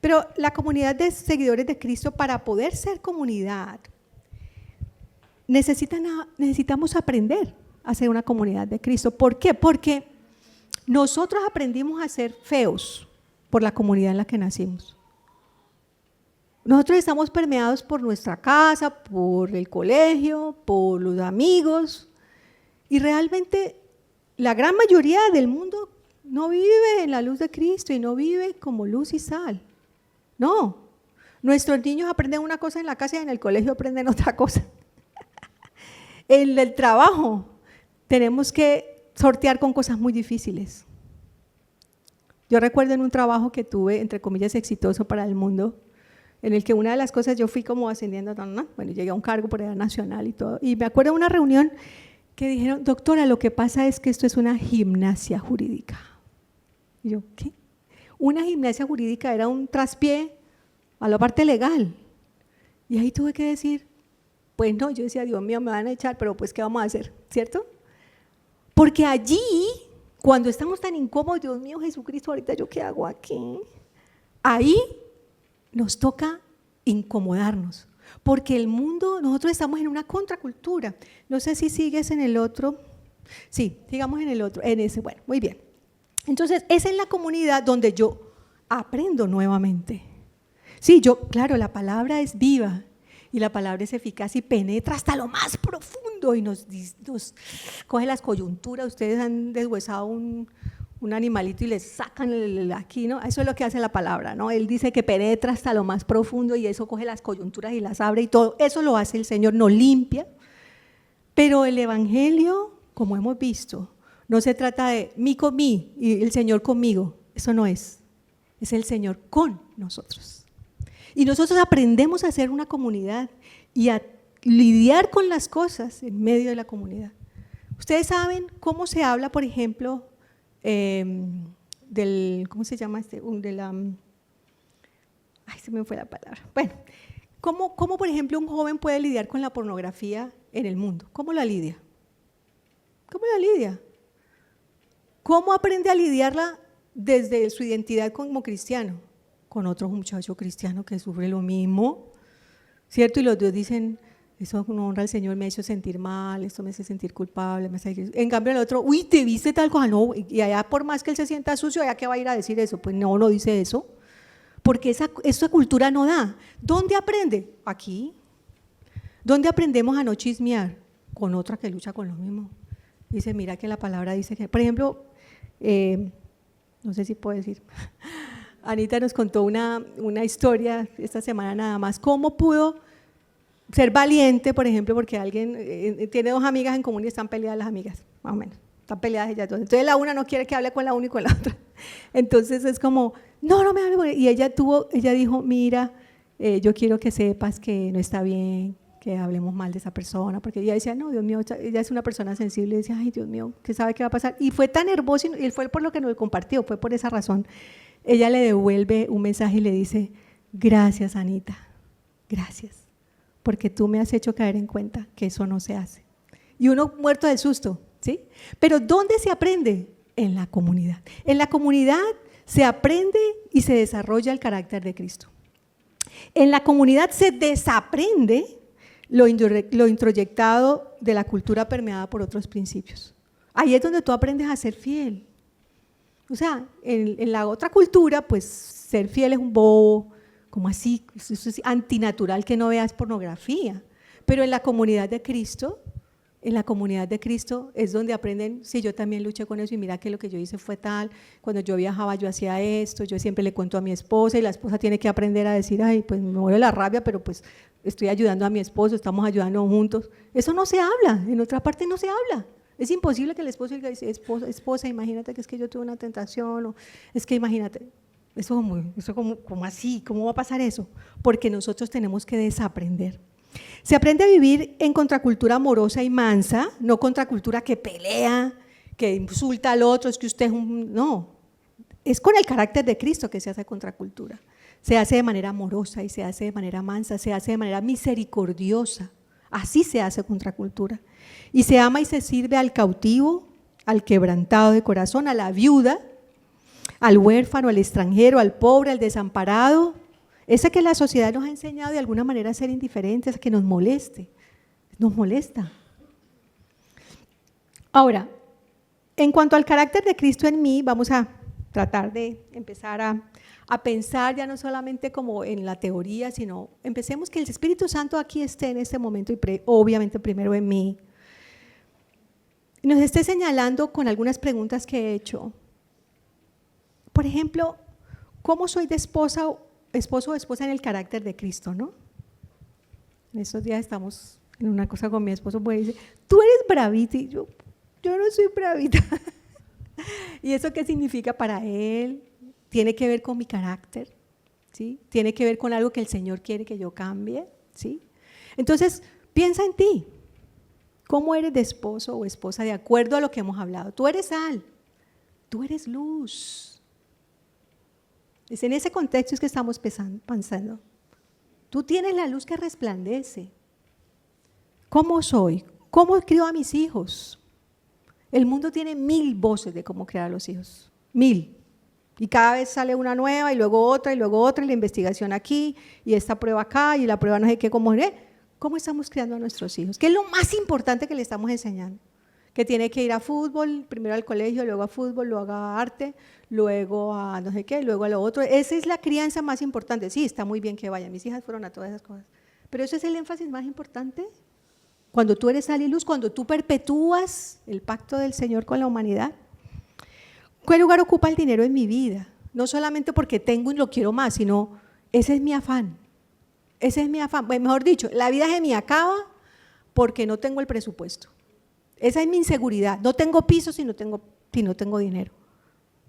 Pero la comunidad de seguidores de Cristo, para poder ser comunidad, necesitamos aprender a ser una comunidad de Cristo. ¿Por qué? Porque nosotros aprendimos a ser feos por la comunidad en la que nacimos. Nosotros estamos permeados por nuestra casa, por el colegio, por los amigos, y realmente la gran mayoría del mundo no vive en la luz de Cristo y no vive como luz y sal. No, nuestros niños aprenden una cosa en la casa y en el colegio aprenden otra cosa. En el trabajo tenemos que sortear con cosas muy difíciles. Yo recuerdo en un trabajo que tuve, entre comillas, exitoso para el mundo, en el que una de las cosas yo fui como ascendiendo, bueno, llegué a un cargo por edad nacional y todo, y me acuerdo de una reunión que dijeron, doctora, lo que pasa es que esto es una gimnasia jurídica. Y yo, ¿qué? Una gimnasia jurídica era un traspié a la parte legal. Y ahí tuve que decir, pues no, yo decía, Dios mío, me van a echar, pero pues ¿qué vamos a hacer? ¿Cierto? Porque allí, cuando estamos tan incómodos, Dios mío, Jesucristo, ahorita yo qué hago aquí, ahí nos toca incomodarnos, porque el mundo, nosotros estamos en una contracultura. No sé si sigues en el otro, sí, sigamos en el otro, en ese, bueno, muy bien. Entonces, es en la comunidad donde yo aprendo nuevamente. Sí, claro, la palabra es viva y la palabra es eficaz y penetra hasta lo más profundo y nos coge las coyunturas. Ustedes han deshuesado un animalito y le sacan aquí, ¿no? Eso es lo que hace la palabra, ¿no? Él dice que penetra hasta lo más profundo y eso coge las coyunturas y las abre y todo. Eso lo hace el Señor, nos limpia. Pero el evangelio, como hemos visto, no se trata de mí con mí y el Señor conmigo. Eso no es. Es el Señor con nosotros. Y nosotros aprendemos a ser una comunidad y a lidiar con las cosas en medio de la comunidad. Ustedes saben cómo se habla, por ejemplo, ¿cómo se llama este? Ay, se me fue la palabra. Bueno, ¿cómo, por ejemplo, un joven puede lidiar con la pornografía en el mundo? ¿Cómo la lidia? ¿Cómo la lidia? ¿Cómo aprende a lidiarla desde su identidad como cristiano? Con otro muchacho cristiano que sufre lo mismo, ¿cierto? Y los dos dicen, eso no honra al Señor, me ha hecho sentir mal, esto me hace sentir culpable, en cambio el otro, uy, te viste tal cosa, no, y allá por más que él se sienta sucio, allá que va a ir a decir eso, pues no dice eso, porque esa cultura no da. ¿Dónde aprende? Aquí. ¿Dónde aprendemos a no chismear? Con otra que lucha con lo mismo. Dice, mira que la palabra dice que, por ejemplo, no sé si puedo decir, Anita nos contó una historia esta semana nada más, cómo pudo ser valiente, por ejemplo, porque alguien tiene dos amigas en común y están peleadas las amigas, más o menos, están peleadas ellas dos. Entonces la una no quiere que hable con la una y con la otra. Entonces es como, no me hable. Y ella dijo, mira, yo quiero que sepas que no está bien que hablemos mal de esa persona, porque ella decía, no, Dios mío, ella es una persona sensible, y decía, ay, Dios mío, ¿qué sabe qué va a pasar? Y fue tan hermoso, y fue por lo que nos compartió, fue por esa razón. Ella le devuelve un mensaje y le dice, gracias, Anita, gracias, porque tú me has hecho caer en cuenta que eso no se hace. Y uno muerto del susto, ¿sí? Pero ¿dónde se aprende? En la comunidad. En la comunidad se aprende y se desarrolla el carácter de Cristo. En la comunidad se desaprende lo introyectado de la cultura permeada por otros principios. Ahí es donde tú aprendes a ser fiel. O sea, en la otra cultura, pues ser fiel es un bobo, como así, eso es antinatural que no veas pornografía. Pero en la comunidad de Cristo es donde aprenden, sí, yo también luché con eso y mira que lo que yo hice fue tal, cuando yo viajaba yo hacía esto, yo siempre le cuento a mi esposa y la esposa tiene que aprender a decir, ay, pues me muere la rabia, pero pues estoy ayudando a mi esposo, estamos ayudando juntos. Eso no se habla, en otra parte no se habla. Es imposible que el esposo diga, esposa, imagínate que es que yo tuve una tentación, o es que imagínate, eso como así, ¿cómo va a pasar eso? Porque nosotros tenemos que desaprender. Se aprende a vivir en contracultura amorosa y mansa, no contracultura que pelea, que insulta al otro, es que usted es no, es con el carácter de Cristo que se hace contracultura. Se hace de manera amorosa y se hace de manera mansa, se hace de manera misericordiosa, así se hace contracultura. Y se ama y se sirve al cautivo, al quebrantado de corazón, a la viuda, al huérfano, al extranjero, al pobre, al desamparado. Ese que la sociedad nos ha enseñado de alguna manera a ser indiferentes, a que nos molesta. Ahora, en cuanto al carácter de Cristo en mí, vamos a tratar de empezar a pensar ya no solamente como en la teoría, sino empecemos que el Espíritu Santo aquí esté en este momento y obviamente primero en mí. Nos esté señalando con algunas preguntas que he hecho. Por ejemplo, ¿cómo soy de esposo o esposa en el carácter de Cristo, no? En estos días estamos en una cosa con mi esposo, pues dice, tú eres bravita, y yo no soy bravita. ¿Y eso qué significa para él? Tiene que ver con mi carácter, ¿sí? Tiene que ver con algo que el Señor quiere que yo cambie, ¿sí? Entonces, piensa en ti. ¿Cómo eres de esposo o esposa de acuerdo a lo que hemos hablado? Tú eres sal, tú eres luz. Es en ese contexto es que estamos pensando. Tú tienes la luz que resplandece. ¿Cómo soy? ¿Cómo crío a mis hijos? El mundo tiene 1000 voces de cómo criar a los hijos, 1000. Y cada vez sale una nueva y luego otra y la investigación aquí y esta prueba acá y la prueba no sé qué, ¿cómo estamos criando a nuestros hijos? ¿Qué es lo más importante que le estamos enseñando? Que tiene que ir a fútbol, primero al colegio, luego a fútbol, luego a arte, luego a no sé qué, luego a lo otro. Esa es la crianza más importante. Sí, está muy bien que vayan, mis hijas fueron a todas esas cosas, pero ¿eso es el énfasis más importante? Cuando tú eres sal y luz, cuando tú perpetúas el pacto del Señor con la humanidad. ¿Qué lugar ocupa el dinero en mi vida? No solamente porque tengo y lo quiero más, sino ese es mi afán. Ese es mi afán. Bueno, mejor dicho, la vida se me acaba porque no tengo el presupuesto. Esa es mi inseguridad. No tengo piso si no tengo dinero.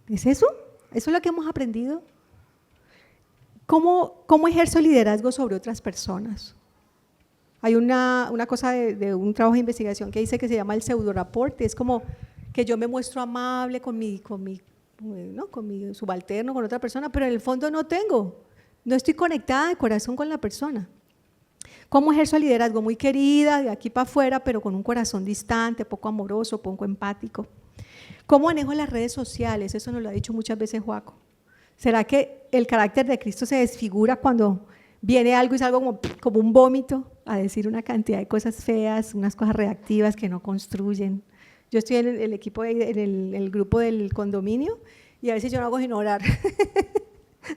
¿Es eso? ¿Eso es lo que hemos aprendido? ¿Cómo ejerzo liderazgo sobre otras personas? Hay una cosa de un trabajo de investigación que dice que se llama el pseudo-rapport, es como que yo me muestro amable con mi subalterno, con otra persona, pero en el fondo no estoy conectada de corazón con la persona. ¿Cómo ejerzo liderazgo? Muy querida, de aquí para afuera, pero con un corazón distante, poco amoroso, poco empático. ¿Cómo manejo las redes sociales? Eso nos lo ha dicho muchas veces Joaco. ¿Será que el carácter de Cristo se desfigura cuando viene algo y salgo como un vómito a decir una cantidad de cosas feas, unas cosas reactivas que no construyen? Yo estoy en el equipo, en el grupo del condominio y a veces yo no hago sino orar.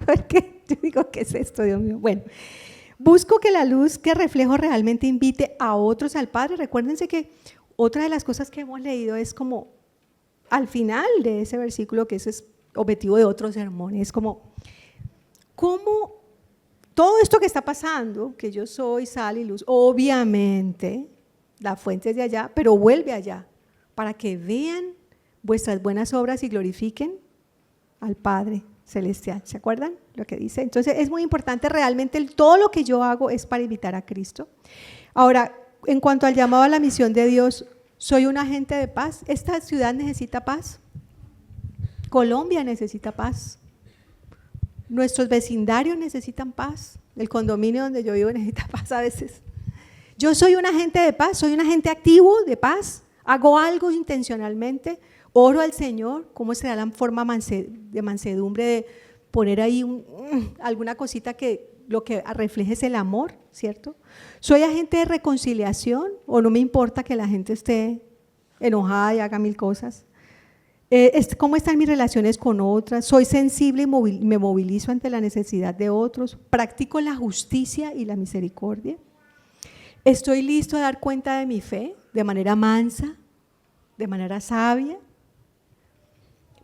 Porque yo digo, ¿qué es esto, Dios mío? Bueno, busco que la luz que reflejo realmente invite a otros al Padre. Recuérdense que otra de las cosas que hemos leído es como al final de ese versículo, que ese es objetivo de otro sermón, es como, ¿cómo todo esto que está pasando, que yo soy sal y luz, obviamente la fuente es de allá, pero vuelve allá, para que vean vuestras buenas obras y glorifiquen al Padre Celestial? ¿Se acuerdan lo que dice? Entonces es muy importante realmente, todo lo que yo hago es para invitar a Cristo. Ahora, en cuanto al llamado a la misión de Dios, ¿soy un agente de paz? ¿Esta ciudad necesita paz? ¿Colombia necesita paz? ¿Nuestros vecindarios necesitan paz? ¿El condominio donde yo vivo necesita paz a veces? ¿Yo soy un agente de paz? ¿Soy un agente activo de paz? ¿Hago algo intencionalmente? ¿Oro al Señor? ¿Cómo será la forma de mansedumbre de poner ahí alguna cosita que lo que refleje es el amor, ¿cierto? ¿Soy agente de reconciliación o no me importa que la gente esté enojada y haga 1000 cosas? ¿Cómo están mis relaciones con otras? ¿Soy sensible y me movilizo ante la necesidad de otros? ¿Practico la justicia y la misericordia? ¿Estoy listo a dar cuenta de mi fe de manera mansa, de manera sabia?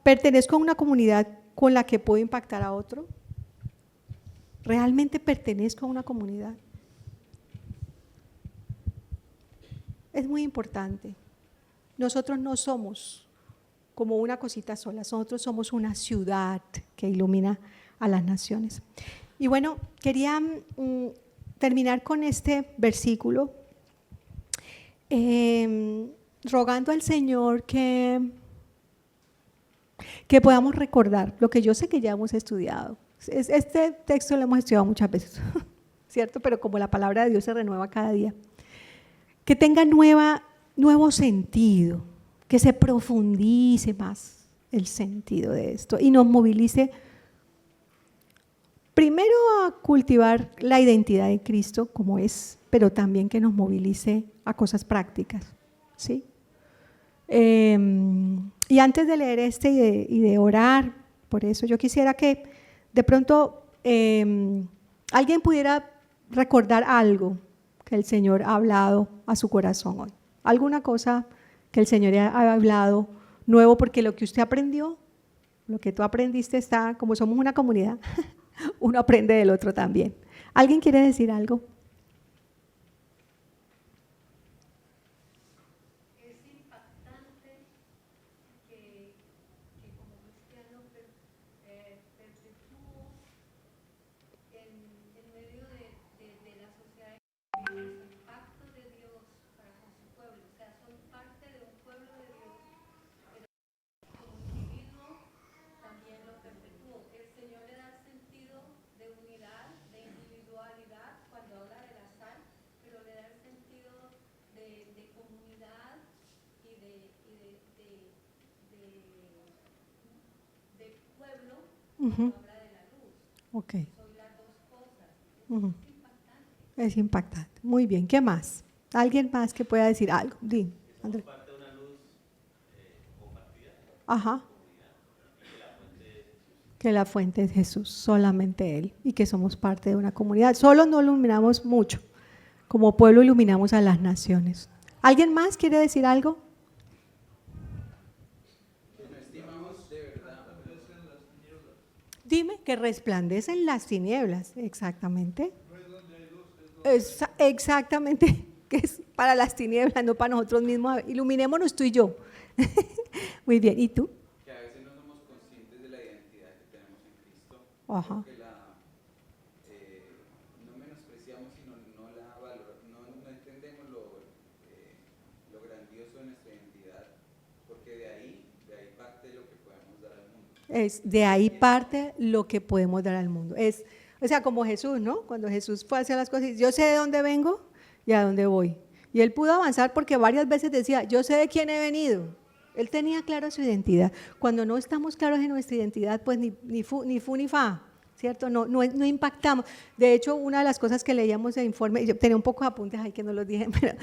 ¿Pertenezco a una comunidad con la que puedo impactar a otro? ¿Realmente pertenezco a una comunidad? Es muy importante. Nosotros no somos como una cosita sola, nosotros somos una ciudad que ilumina a las naciones. Y bueno, quería terminar con este versículo, rogando al Señor que podamos recordar lo que yo sé que ya hemos estudiado. Este texto lo hemos estudiado muchas veces, ¿cierto? Pero como la palabra de Dios se renueva cada día, que tenga nuevo sentido, que se profundice más el sentido de esto y nos movilice primero a cultivar la identidad de Cristo como es, pero también que nos movilice a cosas prácticas, ¿sí? Y antes de leer este y de orar, por eso yo quisiera que de pronto alguien pudiera recordar algo que el Señor ha hablado a su corazón hoy. Alguna cosa que el Señor ha hablado nuevo, porque lo que usted aprendió, lo que tú aprendiste está, como somos una comunidad, uno aprende del otro también. ¿Alguien quiere decir algo? Uh-huh. Ok. Uh-huh. Es impactante. Muy bien. ¿Qué más? ¿Alguien más que pueda decir algo? Di, Andrés. Ajá. Que la fuente es Jesús, solamente Él, y que somos parte de una comunidad. Solo no iluminamos mucho. Como pueblo iluminamos a las naciones. ¿Alguien más quiere decir algo? Dime, que resplandecen las tinieblas, exactamente. Exactamente, que es para las tinieblas, no para nosotros mismos. Iluminémonos tú y yo. Muy bien, ¿y tú? Que a veces no somos conscientes de la identidad que tenemos en Cristo. Ajá. Que no menospreciamos, sino no la valoramos, no entendemos lo grandioso de nuestra identidad, porque de ahí parte lo que podemos dar al mundo. De ahí parte lo que podemos dar al mundo. O sea, como Jesús, ¿no? Cuando Jesús fue a hacer las cosas, yo sé de dónde vengo y a dónde voy. Y él pudo avanzar porque varias veces decía, yo sé de quién he venido. Él tenía clara su identidad. Cuando no estamos claros en nuestra identidad, pues ni fu ni fa, ¿cierto? No impactamos. De hecho, una de las cosas que leíamos en el informe, yo tenía un poco de apuntes ahí que no los dije, pero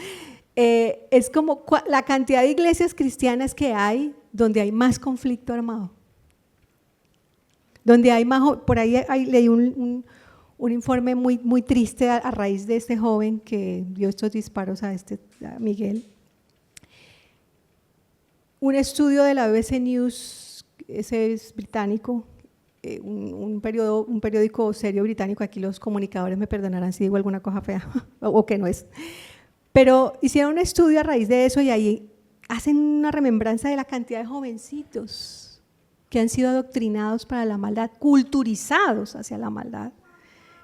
es como la cantidad de iglesias cristianas que hay donde hay más conflicto armado. Donde hay más, por ahí leí un informe muy triste a raíz de este joven que dio estos disparos a Miguel. Un estudio de la BBC News, ese es británico, un periódico serio británico, aquí los comunicadores me perdonarán si digo alguna cosa fea o que no es, pero hicieron un estudio a raíz de eso y ahí hacen una remembranza de la cantidad de jovencitos que han sido adoctrinados para la maldad, culturizados hacia la maldad.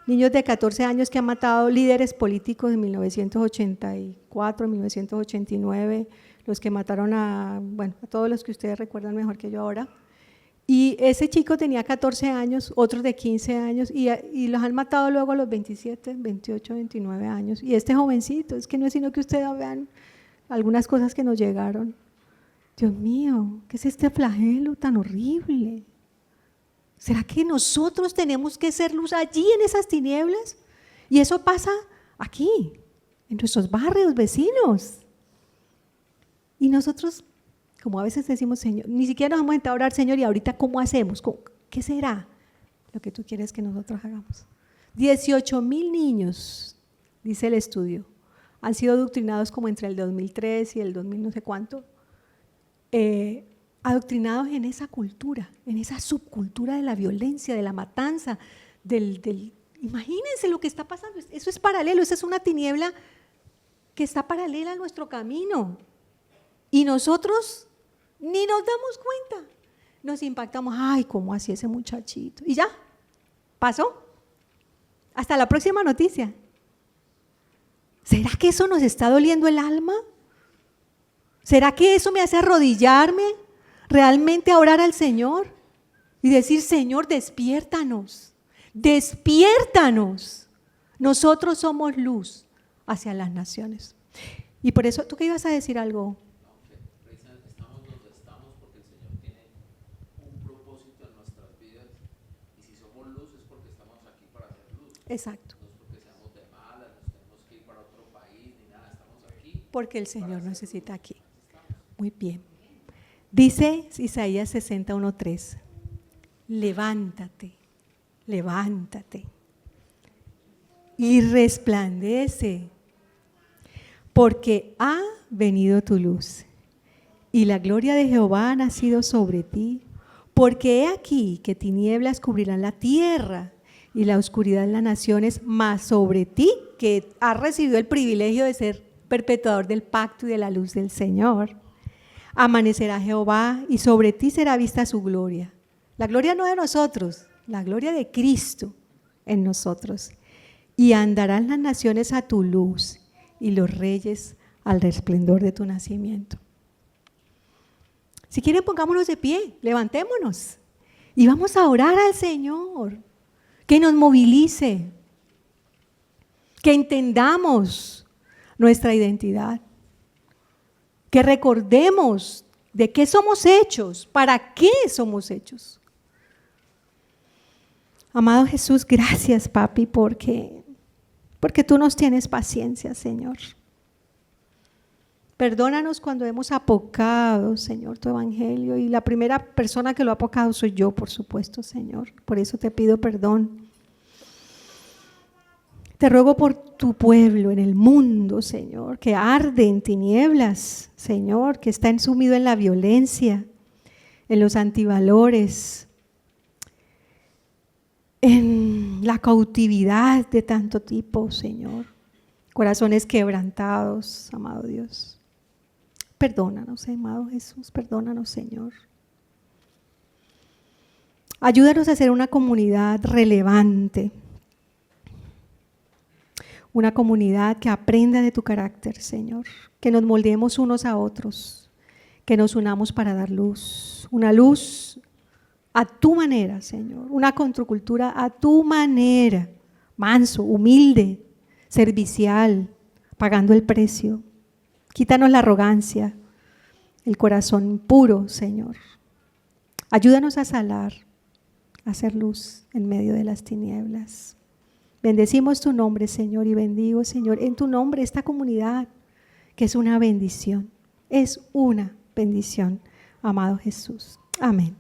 Niños de 14 años que han matado líderes políticos en 1984, 1989, los que mataron a todos los que ustedes recuerdan mejor que yo ahora. Y ese chico tenía 14 años, otros de 15 años, y los han matado luego a los 27, 28, 29 años. Y este jovencito, es que no es sino que ustedes vean algunas cosas que nos llegaron. Dios mío, ¿qué es este flagelo tan horrible? ¿Será que nosotros tenemos que ser luz allí en esas tinieblas? Y eso pasa aquí, en nuestros barrios, vecinos. Y nosotros, como a veces decimos, Señor, ni siquiera nos hemos sentado a orar, Señor, y ahorita ¿cómo hacemos? ¿Qué será lo que tú quieres que nosotros hagamos? 18,000 niños, dice el estudio, han sido adoctrinados como entre el 2003 y el 2000 no sé cuánto, adoctrinados en esa cultura, en esa subcultura de la violencia, de la matanza, imagínense lo que está pasando, eso es paralelo, esa es una tiniebla que está paralela a nuestro camino y nosotros ni nos damos cuenta, nos impactamos, ay, ¿cómo así ese muchachito? Y ya, pasó, hasta la próxima noticia. ¿Será que eso nos está doliendo el alma? ¿Será que eso me hace arrodillarme realmente a orar al Señor y decir, Señor, despiértanos, despiértanos? Nosotros somos luz hacia las naciones. Y por eso, ¿tú qué ibas a decir algo? No, que precisamente estamos donde estamos porque el Señor tiene un propósito en nuestras vidas y si somos luz es porque estamos aquí para hacer luz. Exacto. No es porque seamos de malas, nos tenemos que ir para otro país ni nada, estamos aquí. Porque el Señor necesita aquí. Muy bien. Dice Isaías 61:3, levántate, levántate y resplandece, porque ha venido tu luz y la gloria de Jehová ha nacido sobre ti. Porque he aquí que tinieblas cubrirán la tierra y la oscuridad las naciones, mas sobre ti, que has recibido el privilegio de ser perpetuador del pacto y de la luz del Señor, amanecerá Jehová y sobre ti será vista su gloria. La gloria no de nosotros, la gloria de Cristo en nosotros. Y andarán las naciones a tu luz y los reyes al resplandor de tu nacimiento. Si quieren, pongámonos de pie, levantémonos y vamos a orar al Señor, que nos movilice, que entendamos nuestra identidad, que recordemos de qué somos hechos, para qué somos hechos. Amado Jesús, gracias, papi, porque tú nos tienes paciencia, Señor. Perdónanos cuando hemos apocado, Señor, tu evangelio, y la primera persona que lo ha apocado soy yo, por supuesto, Señor. Por eso te pido perdón. Te ruego por tu pueblo en el mundo, Señor, que arde en tinieblas, Señor, que está sumido en la violencia, en los antivalores, en la cautividad de tanto tipo, Señor. Corazones quebrantados, amado Dios. Perdónanos, amado Jesús, perdónanos, Señor. Ayúdanos a ser una comunidad relevante, una comunidad que aprenda de tu carácter, Señor, que nos moldeemos unos a otros, que nos unamos para dar luz, una luz a tu manera, Señor, una contracultura a tu manera, manso, humilde, servicial, pagando el precio. Quítanos la arrogancia, el corazón puro, Señor. Ayúdanos a salar, a hacer luz en medio de las tinieblas. Bendecimos tu nombre, Señor, y bendigo, Señor, en tu nombre esta comunidad, que es una bendición, amado Jesús. Amén.